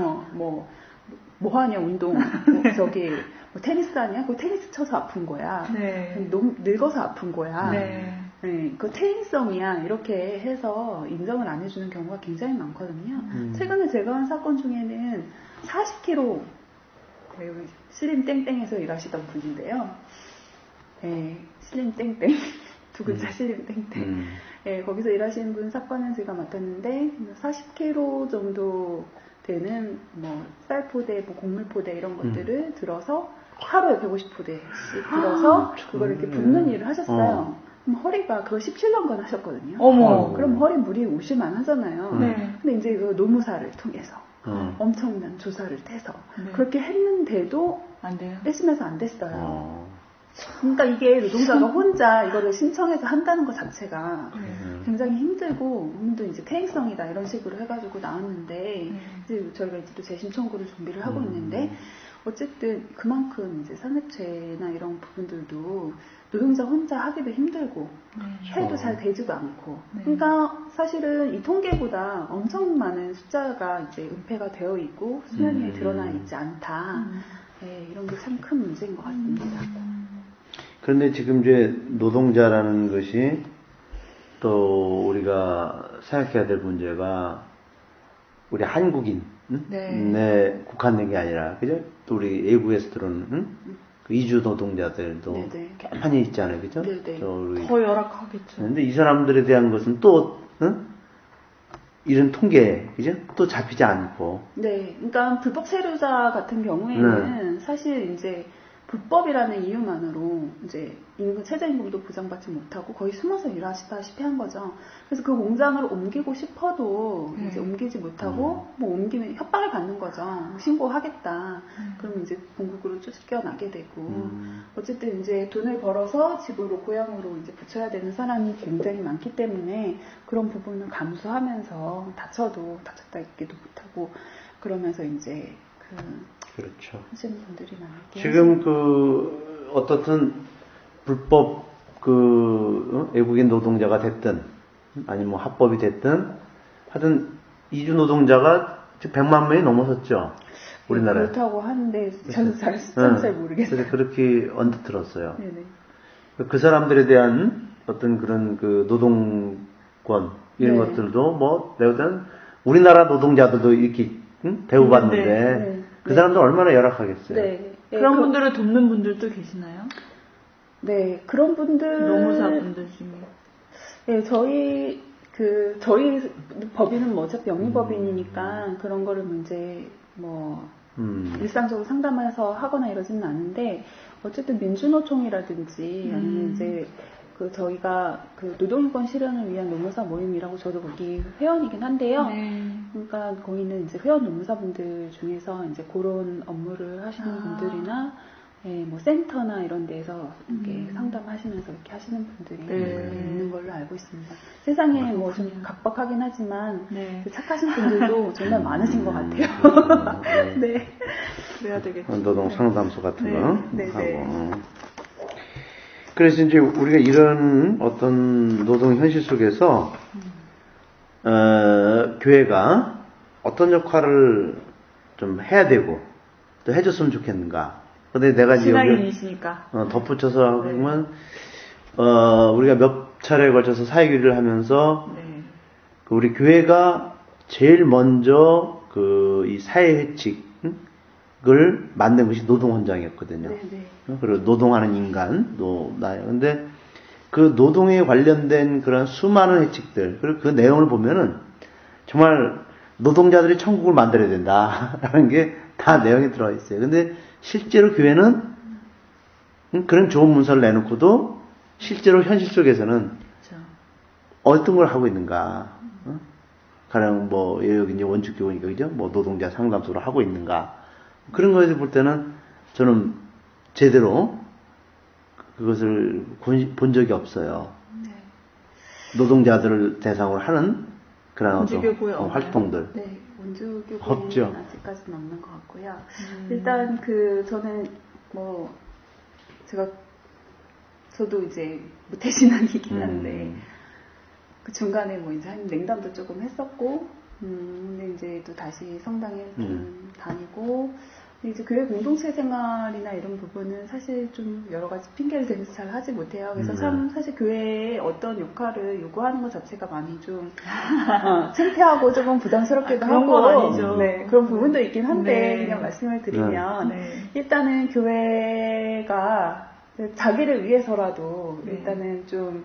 뭐 하냐 운동? 뭐 테니스 하냐? 그 테니스 쳐서 아픈 거야. 네. 너무 늙어서 아픈 거야. 네. 네, 그 테니성이야 이렇게 해서 인정을 안 해주는 경우가 굉장히 많거든요. 최근에 제가 한 사건 중에는 40kg 슬림 땡땡에서 일하시던 분인데요. 네, 슬림 땡땡 두 글자 슬림 땡땡. 네, 거기서 일하시는 분 사건을 제가 맡았는데 40kg 정도 되는 뭐 쌀포대, 뭐 곡물포대 이런 것들을 들어서 하루에 150포대씩 들어서 그걸 이렇게 붓는 일을 하셨어요. 그럼 허리가 그거 17년간 하셨거든요. 어머. 그럼 허리 무리 오실만 하잖아요. 네. 근데 이제 그 노무사를 통해서 엄청난 조사를 해서 네. 그렇게 했는데도 안 돼요. 1심에서 안 됐어요. 그러니까 이게 노동자가 혼자 이거를 신청해서 한다는 것 자체가 굉장히 힘들고, 또 이제 퇴행성이다 이런 식으로 해가지고 나왔는데, 이제 저희가 이제 또 재심 청구를 준비를 하고 있는데, 어쨌든 그만큼 이제 산업재해나 이런 부분들도 노동자 혼자 하기도 힘들고, 해도 잘 되지도 않고, 그러니까 사실은 이 통계보다 엄청 많은 숫자가 이제 은폐가 되어 있고, 수면위에 드러나 있지 않다. 네, 이런 게 참 큰 문제인 것 같습니다. 그런데 지금 이제 노동자라는 것이 또 우리가 생각해야 될 문제가 우리 한국인, 네, 국한된 게 아니라, 그죠? 또 우리 외국에서 들어오는 그 이주 노동자들도 네네. 꽤 많이 있잖아요, 그죠? 네네. 더 열악하겠죠. 그런데 이 사람들에 대한 것은 또, 이런 통계, 그죠? 또 잡히지 않고. 네, 그러니까 불법 체류자 같은 경우에는 사실 이제 불법이라는 이유만으로 이제 최저임금도 보장받지 못하고 거의 숨어서 일하시다시피 한 거죠. 그래서 그 공장을 옮기고 싶어도 이제 옮기지 못하고 뭐 옮기면 협박을 받는 거죠. 신고하겠다. 그러면 이제 본국으로 쫓겨나게 되고 어쨌든 이제 돈을 벌어서 집으로 고향으로 이제 붙여야 되는 사람이 굉장히 많기 때문에 그런 부분을 감수하면서 다쳤다 있기도 못하고 그러면서 이제 그렇죠. 하시는 분들이 많을게요. 지금 어떻든 불법 외국인 노동자가 됐든 아니면 뭐 합법이 됐든 하여튼 이주 노동자가 지금 100만 명이 넘어섰죠. 우리나라에. 그렇다고 하는데 저는 숫자는 잘 모르겠어요. 그래서 그렇게 언뜻 들었어요. 네네. 그 사람들에 대한 어떤 그런 그 노동권 이런 네. 것들도 뭐 내가 보기엔 우리나라 노동자들도 이렇게 대우받는데 네. 그 사람들 얼마나 열악하겠어요. 네. 그런 분들을 돕는 분들도 계시나요? 네, 그런 분들. 노무사분들 중에. 네, 저희 법인은 뭐 어차피 영리법인이니까 그런 거를 이제 일상적으로 상담해서 하거나 이러지는 않은데, 어쨌든 민주노총이라든지 아니면 이제 저희가 노동인권 실현을 위한 노무사 모임이라고 저도 거기 회원이긴 한데요. 네. 그러니까 거기는 이제 회원 노무사분들 중에서 이제 그런 업무를 하시는 분들이나 뭐 센터나 이런 데서 이렇게 상담하시면서 이렇게 하시는 분들이 있는 걸로 알고 있습니다. 세상에 뭐 좀 각박하긴 하지만 착하신 분들도 정말 많으신 것 같아요. 네. 그래야 되겠죠. 노동 상담소 같은 거 네. 하고. 그래서 이제 우리가 이런 어떤 노동 현실 속에서 교회가 어떤 역할을 좀 해야 되고 또 해줬으면 좋겠는가. 근데 내가 이제 신앙인이시니까 덧붙여서 보면 우리가 몇 차례에 걸쳐서 사회교류를 하면서 우리 교회가 제일 먼저 이 사회 회칙을 만든 것이 노동헌장이었거든요. 그리고 노동하는 인간도 나요. 근데 그 노동에 관련된 그런 수많은 회칙들, 그리고 그 내용을 보면은 정말 노동자들이 천국을 만들어야 된다라는 게 다 내용이 들어있어요. 근데 실제로 교회는 그런 좋은 문서를 내놓고도 실제로 현실 속에서는 어떤 걸 하고 있는가. 가령 뭐 여기 이제 원축교원이니까 그죠? 뭐 노동자 상담소를 하고 있는가 그런 거에 볼 때는 저는 제대로 그것을 본 적이 없어요. 네. 노동자들을 대상으로 하는 그런 원주교구에 어떤 활동들. 네, 원주교구는 없죠. 아직까지는 없는 것 같고요. 일단 저는 뭐 저도 이제 무태신앙이긴 한데 그 중간에 뭐 이제 한 냉담도 조금 했었고, 근데 이제 또 다시 성당에 좀 다니고. 이제 교회 공동체 생활이나 이런 부분은 사실 좀 여러 가지 핑계를 대면서 잘 하지 못해요. 그래서 참 사실 교회의 어떤 역할을 요구하는 것 자체가 많이 좀 창피하고 조금 부담스럽기도 그런 하고 건 아니죠. 네, 그런 부분도 있긴 한데 네. 그냥 말씀을 드리면 네. 일단은 교회가 자기를 위해서라도 네. 일단은 좀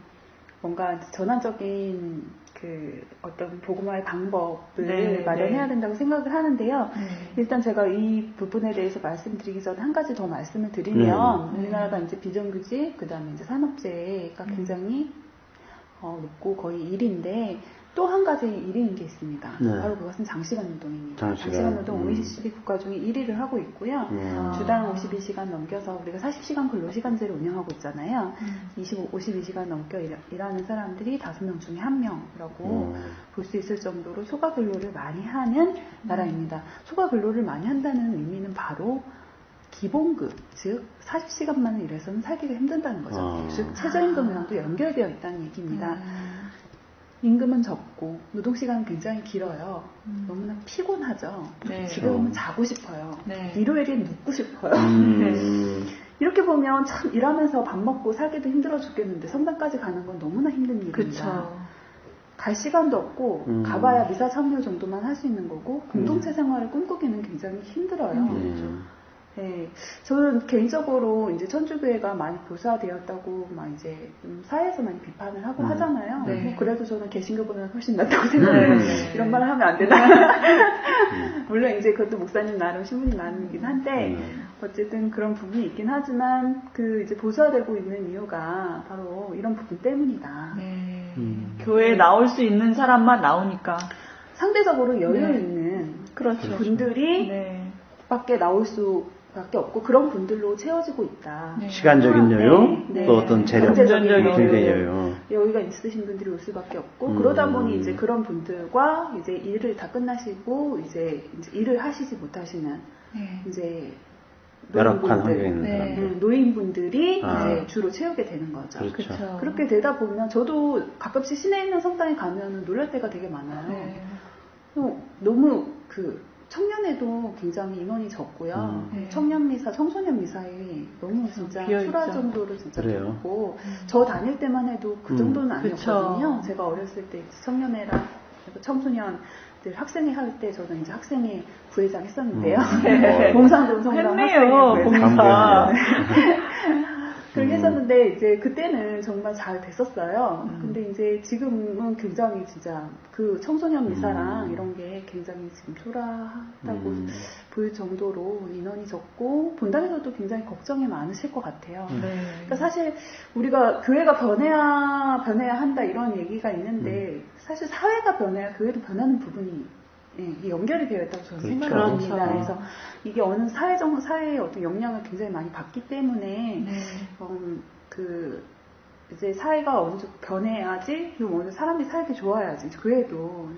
뭔가 전환적인 그 어떤 복음화의 방법을 네, 마련해야 네. 된다고 생각을 하는데요. 네. 일단 제가 이 부분에 대해서 말씀드리기 전에 한 가지 더 말씀을 드리면 우리나라가 이제 비정규직, 그 다음에 이제 산업재해가 굉장히 높고 거의 1위인데 또 한 가지 1위인 게 있습니다. 네. 바로 그것은 장시간 노동입니다. 장시간. 장시간 노동 OECD 국가 중에 1위를 하고 있고요. 주당 52시간 넘겨서 우리가 40시간 근로시간제를 운영하고 있잖아요. 52시간 넘겨 일하는 사람들이 5명 중에 1명이라고 볼 수 있을 정도로 초과 근로를 많이 하는 나라입니다. 초과 근로를 많이 한다는 의미는 바로 기본급, 즉 40시간만을 일해서는 살기가 힘든다는 거죠. 즉 최저임금이랑도 연결되어 있다는 얘기입니다. 임금은 적고 노동시간은 굉장히 길어요. 너무나 피곤하죠. 네. 지금은 자고 싶어요. 네. 일요일에 눕고 싶어요. 네. 이렇게 보면 참 일하면서 밥 먹고 살기도 힘들어 죽겠는데 성당까지 가는 건 너무나 힘든 일입니다. 그쵸. 갈 시간도 없고 가봐야 미사 참여 정도만 할 수 있는 거고 공동체 생활을 꿈꾸기는 굉장히 힘들어요. 네, 저는 개인적으로 이제 천주교회가 많이 교사되었다고 막 이제 사회에서 많이 비판을 하고 하잖아요. 네. 뭐 그래도 저는 개신교보다 훨씬 낫다고 생각해요. 이런 말을 하면 안 되나? 물론 이제 그것도 목사님 나름 신부님 나름이긴 한데 어쨌든 그런 부분이 있긴 하지만 그 이제 보수화되고 있는 이유가 바로 이런 부분 때문이다. 네. 교회에 나올 수 있는 사람만 나오니까. 상대적으로 여유 네. 있는 그렇죠. 분들이 네. 밖에 나올 수밖에 없고 그런 분들로 채워지고 있다. 네. 시간적인 여유, 네. 또 어떤 재력, 경제적인 경제적인 여유. 여유. 여유가 있으신 분들이 올 수밖에 없고 그러다 보니 이제 그런 분들과 이제 일을 다 끝나시고 이제 일을 하시지 못하시는 네. 이제 열악한 노인분들, 환경에 있는 네. 사람들. 노인분들이 아. 이제 주로 채우게 되는 거죠. 그렇죠. 그쵸. 그렇게 되다 보면 저도 가끔씩 시내에 있는 성당에 가면 놀랄 때가 되게 많아요. 네. 너무 그 청년에도 굉장히 인원이 적고요. 네. 청년 미사, 청소년 미사에 너무 진짜 비어있죠. 초라 정도로 진짜 그래요. 적고 저 다닐 때만 해도 그 정도는 그쵸. 아니었거든요. 제가 어렸을 때 청년회랑 청소년들 학생회 할 때 저는 이제 학생회 부회장 했었는데요. 봉산동 성당 했네요, 학생회 봉사. 그렇게 했었는데 이제 그때는 정말 잘 됐었어요. 근데 이제 지금은 굉장히 진짜 그 청소년 미사랑 이런 게 굉장히 지금 초라하다고 보일 정도로 인원이 적고 본당에서도 굉장히 걱정이 많으실 것 같아요. 네. 그러니까 사실 우리가 교회가 변해야 한다 이런 얘기가 있는데 사실 사회가 변해야 교회도 변하는 부분이 이게 연결이 되어 있다고 저는 그렇죠. 생각을 합니다. 그렇죠. 그래서 이게 어느 사회의 어떤 영향을 굉장히 많이 받기 때문에 네. 그 이제 사회가 어느 정도 변해야지 좀 어느 사람이 살기 좋아야지 교회도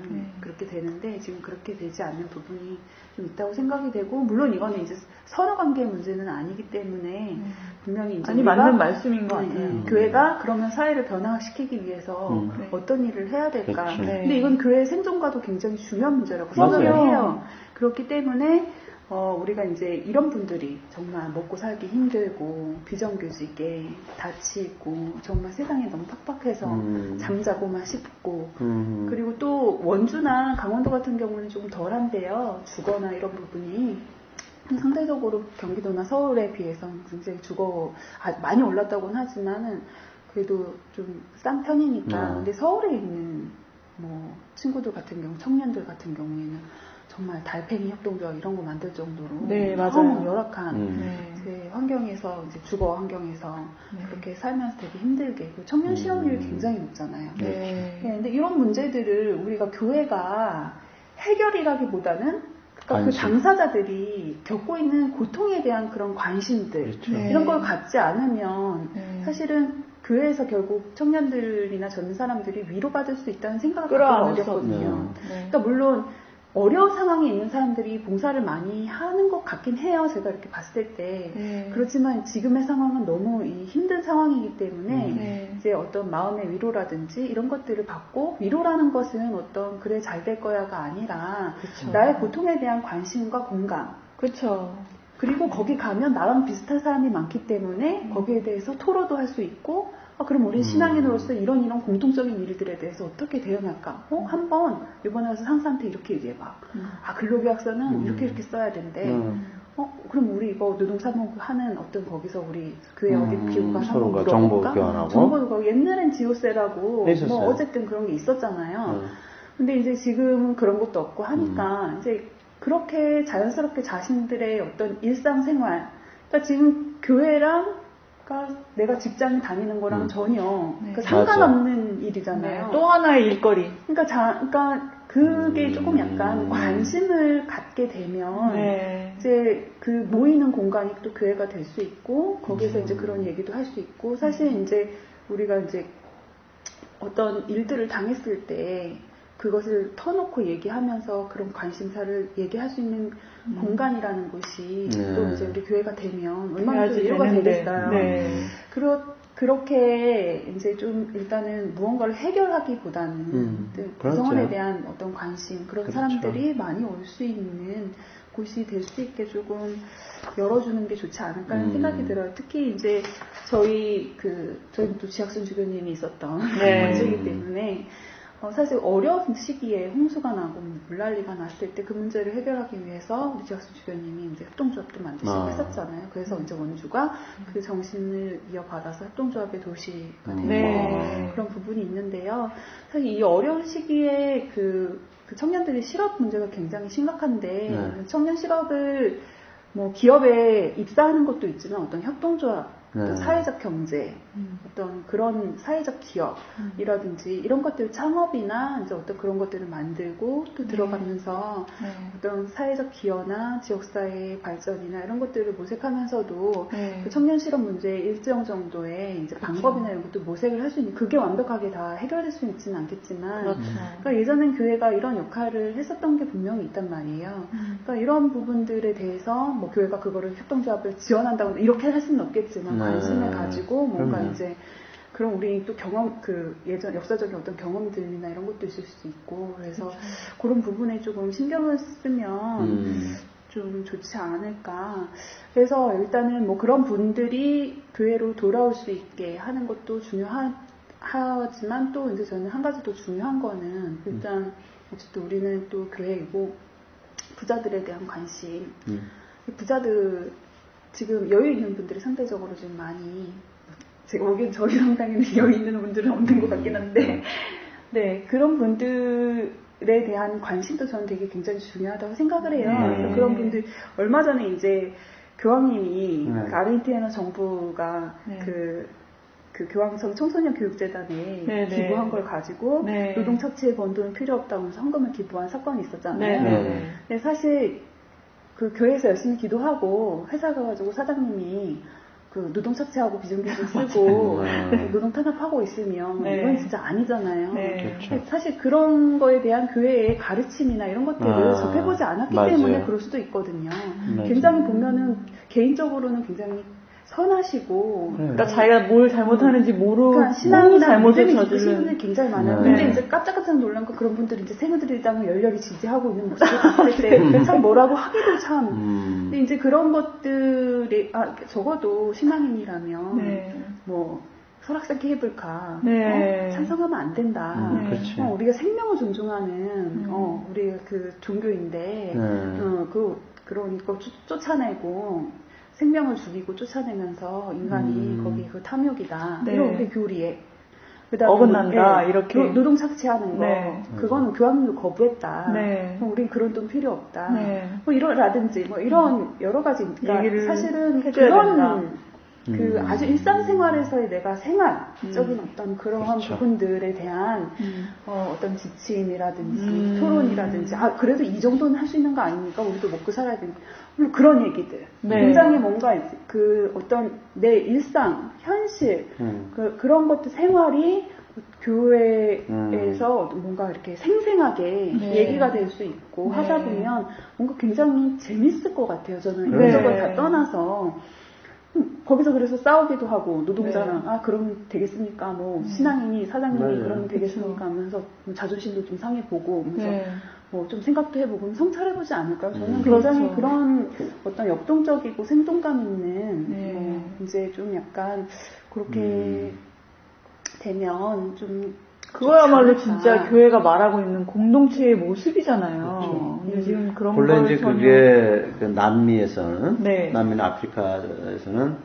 그렇게 되는데 지금 그렇게 되지 않는 부분이 좀 있다고 생각이 되고 물론 이거는 이제 선후 관계의 문제는 아니기 때문에 분명히 이제 아니, 우리가 맞는 말씀인 것 같아요. 교회가 그러면 사회를 변화시키기 위해서 어떤 일을 해야 될까? 그렇죠. 네. 근데 이건 교회의 생존과도 굉장히 중요한 문제라고 맞아요. 생각을 해요. 그렇기 때문에 우리가 이제 이런 분들이 정말 먹고 살기 힘들고 비정규직에 다치고 정말 세상이 너무 팍팍해서 잠자고만 싶고 그리고 또 원주나 강원도 같은 경우는 조금 덜한데요. 주거나 이런 부분이 상대적으로 경기도나 서울에 비해서 굉장히 많이 올랐다고는 하지만은 그래도 좀 싼 편이니까 근데 서울에 있는 뭐 친구들 같은 경우 청년들 같은 경우에는 정말 달팽이 협동조합 이런 거 만들 정도로 네, 너무 맞아요. 열악한 네. 그 환경에서 이제 주거 환경에서 네. 그렇게 살면서 되게 힘들게 그 청년 실업률이 굉장히 높잖아요. 네. 근데 이런 문제들을 우리가 교회가 해결이라기보다는 그러니까 그 관심. 당사자들이 겪고 있는 고통에 대한 그런 관심들 그렇죠. 네. 이런 걸 갖지 않으면 네. 사실은 교회에서 결국 청년들이나 젊은 사람들이 위로받을 수 있다는 생각을 끌어안을 갖기가 수 어렵거든요. 없죠. 네. 그러니까 물론 어려운 상황에 있는 사람들이 봉사를 많이 하는 것 같긴 해요. 제가 이렇게 봤을 때. 네. 그렇지만 지금의 상황은 너무 이 힘든 상황이기 때문에 네. 이제 어떤 마음의 위로라든지 이런 것들을 받고 위로라는 것은 어떤 그래 잘 될 거야가 아니라 그쵸. 나의 고통에 대한 관심과 공감 그렇죠. 그리고 거기 가면 나랑 비슷한 사람이 많기 때문에 거기에 대해서 토로도 할 수 있고 그럼 우리 신앙인으로서 이런 공통적인 일들에 대해서 어떻게 대응할까? 한번 이번에 와서 상사한테 이렇게 얘기해봐. 근로계약서는 이렇게 써야 된대. 그럼 우리 이거 노동사무국 하는 어떤 거기서 우리 교회 어디 비우고 가서 서로가 한번 정보 물어볼까? 교환하고. 정보도 가고 옛날엔 지오세라고 있었어요. 뭐 어쨌든 그런 게 있었잖아요. 근데 이제 지금은 그런 것도 없고 하니까 이제 그렇게 자연스럽게 자신들의 어떤 일상생활, 그러니까 지금 교회랑 그러니까 내가 직장 다니는 거랑 전혀 네. 그러니까 상관없는 일이잖아요. 네. 또 하나의 일거리. 그러니까 그게 조금 약간 관심을 갖게 되면 네. 이제 그 모이는 공간이 또 교회가 될 수 있고 거기서 이제 그런 얘기도 할 수 있고 사실 이제 우리가 이제 어떤 일들을 당했을 때 그것을 터놓고 얘기하면서 그런 관심사를 얘기할 수 있는 공간이라는 곳이 또 이제 우리 교회가 되면 얼마나 또 위로가 되겠어요. 네. 그렇게 이제 좀 일단은 무언가를 해결하기보다는 구성원에 그렇죠. 대한 어떤 관심 그런 그렇죠. 사람들이 많이 올 수 있는 곳이 될 수 있게 조금 열어주는 게 좋지 않을까 하는 생각이 들어요. 특히 이제 저희는 또 지학순 주교님이 있었던 네. 문제이기 때문에 사실 어려운 시기에 홍수가 나고 물난리가 났을 때 그 문제를 해결하기 위해서 우리 지학순 주교님이 이제 협동조합도 만드시고 했었잖아요. 그래서 이제 원주가 그 정신을 이어받아서 협동조합의 도시가 되는 네. 그런 부분이 있는데요. 사실 이 어려운 시기에 그 청년들의 실업 문제가 굉장히 심각한데 청년 실업을 뭐 기업에 입사하는 것도 있지만 어떤 협동조합 어떤 사회적 경제, 어떤 그런 사회적 기업이라든지 이런 것들 창업이나 이제 어떤 그런 것들을 만들고 또 들어가면서 어떤 사회적 기여나 지역사회의 발전이나 이런 것들을 모색하면서도 그 청년 실업 문제의 일정 정도의 이제 방법이나 이런 것도 모색을 할 수 있는 그게 완벽하게 다 해결될 수는 있지는 않겠지만 그렇죠. 그러니까 예전엔 교회가 이런 역할을 했었던 게 분명히 있단 말이에요. 그러니까 이런 부분들에 대해서 뭐 교회가 그거를 협동조합을 지원한다고 이렇게 할 수는 없겠지만 관심을 가지고 뭔가 이제 그럼 우리 또 예전 역사적인 어떤 경험들이나 이런 것도 있을 수 있고 그래서 그런 부분에 조금 신경을 쓰면 좀 좋지 않을까. 그래서 일단은 뭐 그런 분들이 교회로 돌아올 수 있게 하는 것도 중요하지만 또 이제 저는 한 가지 더 중요한 거는 일단 어쨌든 우리는 또 교회이고 부자들에 대한 관심. 부자들 지금 여유 있는 분들이 상대적으로 좀 많이 제가 보기엔 저희 상당히는 여유 있는 분들은 없는 것 같긴 한데 네 그런 분들에 대한 관심도 저는 되게 굉장히 중요하다고 생각을 해요. 그래서 그런 분들 얼마 전에 이제 교황님이 그 아르헨티나 정부가 그 교황청 청소년 교육재단에 기부한 걸 가지고 노동 착취에 번 돈은 필요 없다고 해서 헌금을 기부한 사건이 있었잖아요. 근데 사실 그 교회에서 열심히 기도하고 회사 가가지고 사장님이 그 노동 착취하고 비정규직 쓰고 노동 탄압하고 있으면 이건 진짜 아니잖아요. 그렇죠. 사실 그런 거에 대한 교회의 가르침이나 이런 것들을 접해보지 않았기 때문에 그럴 수도 있거든요. 굉장히 보면은 개인적으로는 굉장히 선하시고 그러니까 자기가 뭘 잘못하는지 모르고 그러니까 신앙이나 잘못을 믿음이 저지른 있으신 분들 굉장히 많아요. 근데 이제 깜짝깜짝 놀란 건 그런 분들이 이제 새누리당을 열렬히 지지하고 있는 모습을 봤을 때 참 뭐라고 하기도 참. 근데 이제 그런 것들이 적어도 신앙인이라면 뭐 설악산케 해볼까 찬성하면 안 된다. 우리가 생명을 존중하는 우리가 그 종교인데 그러니까 쫓아내고 생명을 죽이고 쫓아내면서 인간이 거기 그 탐욕이다. 이런 우리 교리에 그다음에 어긋난다 예, 이렇게 노동 착취하는 거 네. 그거는 교환도 거부했다. 네. 그럼 우린 그런 돈 필요 없다. 네. 뭐 이러라든지 뭐 이런 여러 가지 그러니까 얘기를 사실은 해줘야 그런 된다. 그 아주 일상생활에서의 내가 생활적인 어떤 그러한 그렇죠. 부분들에 대한 어떤 지침이라든지 음. 토론이라든지 그래도 이 정도는 할 수 있는 거 아닙니까? 우리도 먹고 살아야 되니까 물론 그런 얘기들 네. 굉장히 뭔가 그 어떤 내 일상 현실 그런 것들 생활이 교회에서 뭔가 이렇게 생생하게 네. 얘기가 될 수 있고 네. 하다 보면 뭔가 굉장히 재밌을 것 같아요. 저는 네. 이것저것 다 떠나서 거기서 그래서 싸우기도 하고 노동자랑 네. 그러면 되겠습니까? 뭐 신앙인이 사장님이 맞아요. 그러면 되겠습니까? 하면서 뭐 자존심도 좀 상해보고 그래서 네. 뭐 좀 생각도 해보고 성찰해보지 않을까요? 저는 그렇죠. 굉장히 그런 어떤 역동적이고 생동감 있는 네. 이제 좀 약간 그렇게 되면 좀 그거야말로 좀 진짜 다르다. 교회가 말하고 있는 공동체의 모습이잖아요. 그렇죠. 근데 지금 그런 본래 걸 이제 전혀 그게 그 남미에서는 네. 남미나 아프리카에서는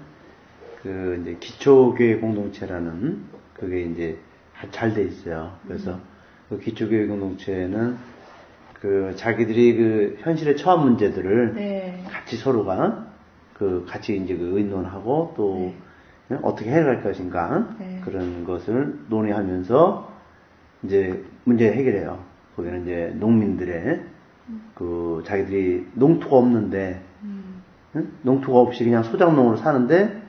그 이제 기초교회 공동체라는 그게 이제 잘 돼 있어요. 그래서 그 기초교회 공동체는 그 자기들이 그 현실에 처한 문제들을 네. 같이 서로가 그 같이 이제 그 의논하고 또 어떻게 해결할 것인가 네. 그런 것을 논의하면서 이제 문제 해결해요. 거기는 이제 농민들의 그 자기들이 농토가 없는데 응? 농토가 없이 그냥 소작농으로 사는데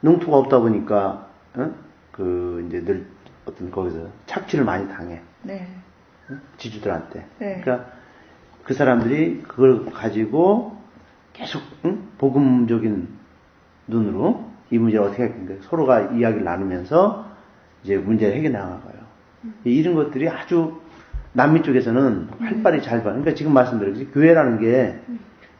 농토가 없다 보니까 그 이제 늘 어떤 거기서 착취를 많이 당해. 네. 지주들한테. 네. 그러니까 그 사람들이 그걸 가지고 계속 복음적인 눈으로 이 문제를 어떻게 할 건가 서로가 이야기를 나누면서 이제 문제를 해결해 나가요. 이런 것들이 아주 남미 쪽에서는 활발히 잘 봐. 그러니까 지금 말씀드렸듯이 교회라는 게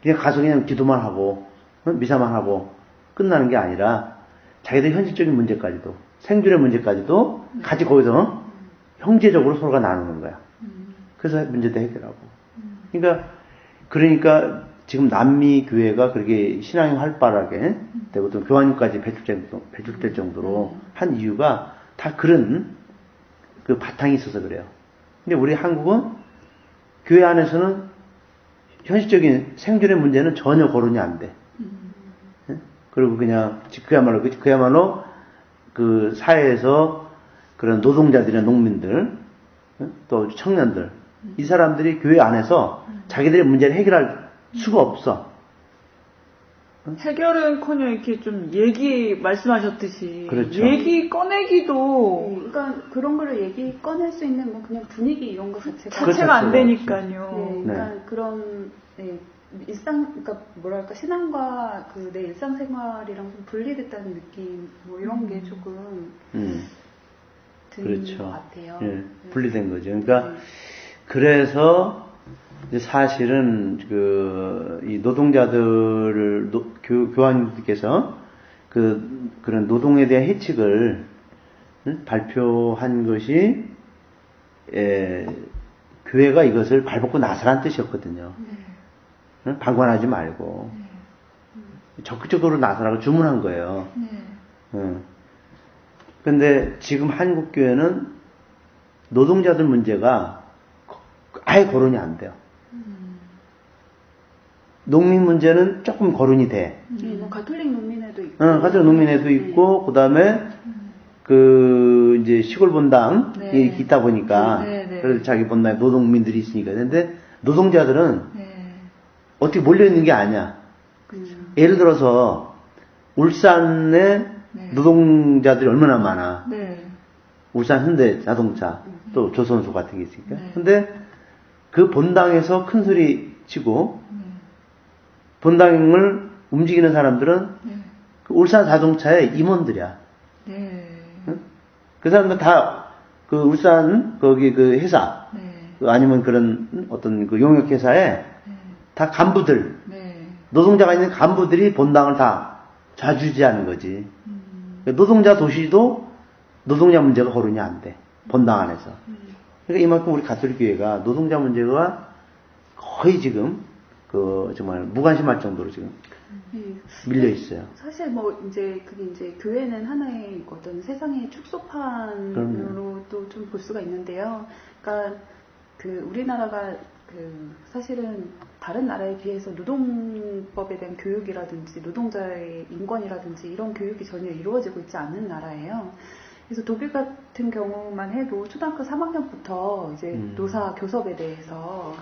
그냥 가서 그냥 기도만 하고 미사만 하고 끝나는 게 아니라 자기들 현실적인 문제까지도 생존의 문제까지도 같이 거기서 형제적으로 서로가 나누는 거야. 그래서 문제도 해결하고. 그러니까 지금 남미 교회가 그렇게 신앙이 활발하게 되고 또 교환까지 배출될 정도로 한 이유가 다 그런 그 바탕이 있어서 그래요. 근데 우리 한국은 교회 안에서는 현실적인 생존의 문제는 전혀 거론이 안 돼. 그리고 그냥 그야말로 그 사회에서 그런 노동자들이나 농민들 또 청년들 이 사람들이 교회 안에서 자기들의 문제를 해결할 수가 없어. 해결은커녕 이렇게 좀 말씀하셨듯이 그렇죠. 얘기 꺼내기도 그러니까 그런 거를 얘기 꺼낼 수 있는 뭐 그냥 분위기 이런 거 자체가 자체가 안 그렇죠. 되니까요. 그러니까 그런 그러니까 뭐랄까 신앙과 그 내 일상생활이랑 좀 분리됐다는 느낌 뭐 이런 게 조금 드는 그렇죠. 것 같아요. 예, 분리된 거죠. 그러니까 그래서 이제 사실은 이 노동자들을 교환님께서 그런 노동에 대한 해칙을 발표한 것이 교회가 이것을 발벗고 나서란 뜻이었거든요. 방관하지 말고 적극적으로 나서라고 주문한 거예요. 근데 지금 한국 교회는 노동자들 문제가 아예 거론이 안 돼요. 농민 문제는 조금 거론이 돼. 뭐 가톨릭 농민회도 있고, 가톨릭 농민회도 있고, 그 다음에 이제 시골 본당이 있다 보니까, 그래서 자기 본당에 노동민들이 있으니까. 근데 노동자들은 어떻게 몰려있는 게 아니야. 예를 들어서, 울산에 노동자들이 얼마나 많아. 울산 현대 자동차, 또 조선소 같은 게 있으니까. 근데 그 본당에서 큰 소리 치고, 본당을 움직이는 사람들은 그 울산 자동차의 임원들이야. 응? 그 사람들 다 그 울산 거기 그 회사 아니면 그런 어떤 그 용역 회사에 다 간부들 노동자가 있는 간부들이 본당을 다 좌지우지하는 거지. 노동자 도시도 노동자 문제가 거론이 안 돼. 본당 안에서. 그러니까 이만큼 우리 가톨릭 교회가 노동자 문제가 거의 지금 그 정말 무관심할 정도로 지금 밀려 있어요. 사실 뭐 이제 그게 이제 교회는 하나의 어떤 세상의 축소판으로도 좀 볼 수가 있는데요. 그러니까 그 우리나라가 그 사실은 다른 나라에 비해서 노동법에 대한 교육이라든지 노동자의 인권이라든지 이런 교육이 전혀 이루어지고 있지 않는 나라예요. 그래서 독일 같은 경우만 해도 초등학교 3학년부터 이제 노사 교섭에 대해서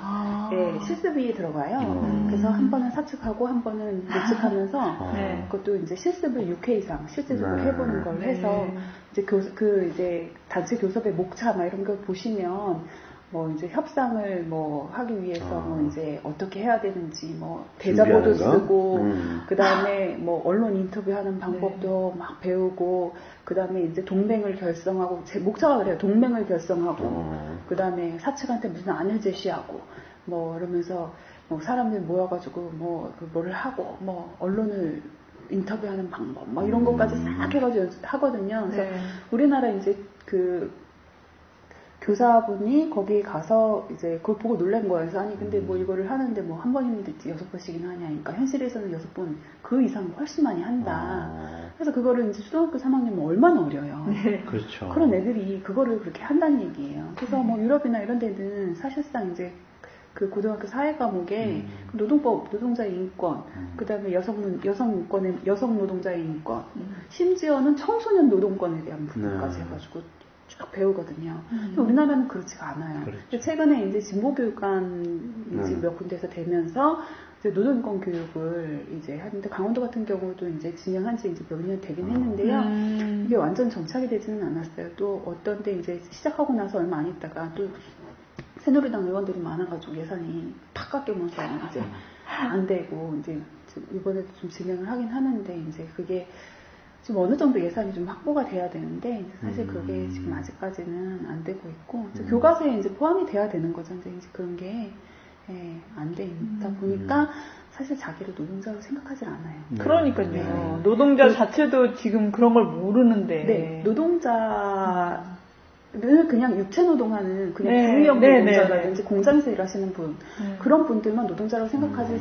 네, 실습이 들어가요. 그래서 한 번은 사측하고 한 번은 예측하면서 그것도 이제 실습을 6회 이상 실제적으로 해보는 걸 해서 이제 이제 단체 교섭의 목차 막 이런 걸 보시면 뭐 이제 협상을 뭐 하기 위해서 뭐 이제 어떻게 해야 되는지 뭐 대자보도 쓰고 그 다음에 뭐 언론 인터뷰하는 방법도 막 배우고 그 다음에 이제 동맹을 결성하고 제 목차가 그래요. 동맹을 결성하고 그 다음에 사측한테 무슨 안을 제시하고 뭐 이러면서 뭐 사람들 모여가지고 뭐 뭐를 하고 뭐 언론을 인터뷰하는 방법 뭐 이런 것까지 싹 해가지고 하거든요. 그래서 우리나라 이제 그 교사분이 거기 가서 이제 그걸 보고 놀란 거예요. 그래서 아니 근데 뭐 이거를 하는데 뭐 한 번이면 됐지 6번씩이나 하냐. 그러니까 현실에서는 6번 그 이상 훨씬 많이 한다. 그래서 그거를 이제 초등학교 3학년이면 얼마나 어려요. 그렇죠. 그런 애들이 그거를 그렇게 한다는 얘기예요. 그래서 뭐 유럽이나 이런 데는 사실상 이제 그 고등학교 사회 과목에 노동법, 노동자의 인권, 그 다음에 여성 노동자의 인권, 심지어는 청소년 노동권에 대한 부분까지 해가지고 쭉 배우거든요. 근데 우리나라는 그렇지가 않아요. 그렇죠. 최근에 이제 진보교육관이 이제 몇 군데에서 되면서 이제 노동인권 교육을 이제 하는데 강원도 같은 경우도 이제 진행한 지 이제 몇 년 되긴 했는데요. 이게 완전 정착이 되지는 않았어요. 또 어떤 데 이제 시작하고 나서 얼마 안 있다가 또 새누리당 의원들이 많아가지고 예산이 팍 깎이면서 이제 안 되고 이제 이번에도 좀 진행을 하긴 하는데 이제 그게 지금 어느 정도 예산이 좀 확보가 돼야 되는데 사실 그게 지금 아직까지는 안 되고 있고 교과서에 이제 포함이 돼야 되는 거죠. 근데 이제 그런 게 안 돼 있다 보니까 사실 자기를 노동자로 생각하지 않아요. 그러니까요. 노동자 자체도 지금 그런 걸 모르는데. 네, 노동자는 그냥 육체 노동하는 그냥 구의역 노동자라든지 공장에서 일하시는 분 그런 분들만 노동자라고 생각하지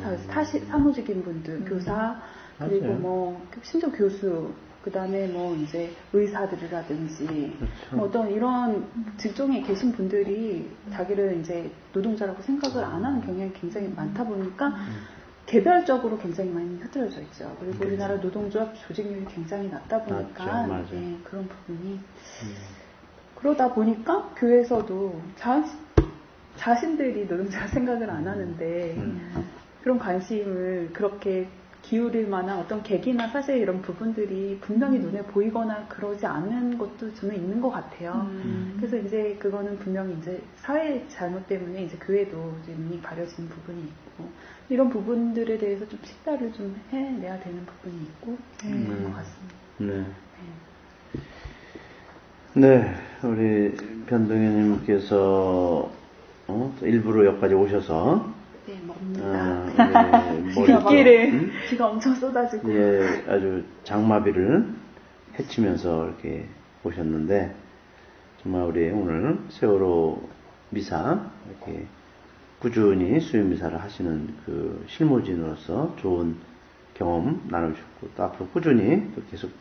사무직인 분들, 교사 그리고 뭐 심지어 교수 그 다음에 뭐 이제 의사들이라든지 뭐 어떤 이런 직종에 계신 분들이 자기를 이제 노동자라고 생각을 안 하는 경향이 굉장히 많다 보니까 개별적으로 굉장히 많이 흐트러져 있죠. 그리고 우리나라 노동조합 조직률이 굉장히 낮다 보니까 그런 부분이 그러다 보니까 교회에서도 자신들이 노동자 생각을 안 하는데 그런 관심을 그렇게 기울일 만한 어떤 계기나 사실 이런 부분들이 분명히 눈에 보이거나 그러지 않는 것도 저는 있는 것 같아요. 그래서 이제 그거는 분명히 이제 사회 잘못 때문에 이제 교회도 이제 눈이 가려지는 부분이 있고 이런 부분들에 대해서 좀 식사를 좀 해내야 되는 부분이 있고 그런 것 같습니다. 네, 우리 변동현님께서 일부러 여기까지 오셔서 네, 먹습니다. 비가 엄청 쏟아지고. 예, 아주 장마비를 헤치면서 이렇게 오셨는데, 정말 우리 오늘 세월호 미사, 이렇게 꾸준히 수요 미사를 하시는 그 실무진으로서 좋은 경험 나누셨고, 또 앞으로 꾸준히 또 계속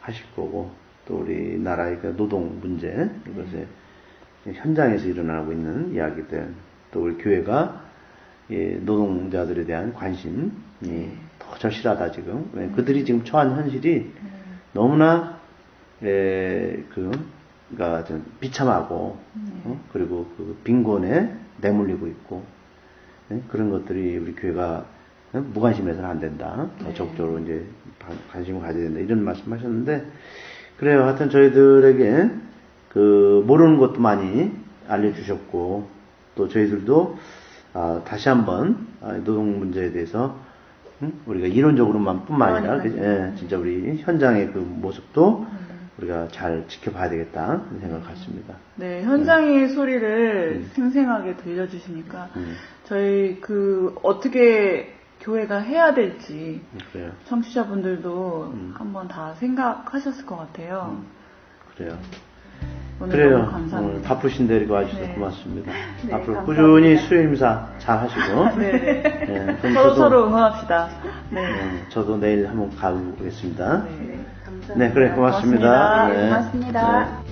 하실 거고, 또 우리 나라의 그 노동 문제, 이것에 현장에서 일어나고 있는 이야기들, 또 우리 교회가 노동자들에 대한 관심이 더 절실하다 지금. 그들이 지금 처한 현실이 너무나 그러니까 좀 비참하고 그리고 그 빈곤에 내몰리고 있고 그런 것들이 우리 교회가 무관심해서는 안 된다. 더 적극적으로 이제 관심을 가져야 된다. 이런 말씀하셨는데 그래요. 하여튼 저희들에게 그 모르는 것도 많이 알려주셨고 또 저희들도 다시 한번 노동 문제에 대해서 우리가 이론적으로만 뿐만 아니라 진짜 우리 현장의 그 모습도 우리가 잘 지켜봐야 되겠다 생각 같습니다. 네, 현장의 소리를 생생하게 들려주시니까 저희 그 어떻게 교회가 해야 될지 그래요. 청취자분들도 한번 다 생각하셨을 것 같아요. 그래요. 오늘 그래요. 너무 감사합니다. 오늘 바쁘신데 이렇게 와주셔서 네. 고맙습니다. 네, 앞으로 감사합니다. 꾸준히 수요임사 잘 하시고. 네. 그럼 서로 응원합시다. 네. 저도 내일 한번 가보겠습니다. 네. 네, 그래, 고맙습니다. 고맙습니다. 네. 고맙습니다. 네.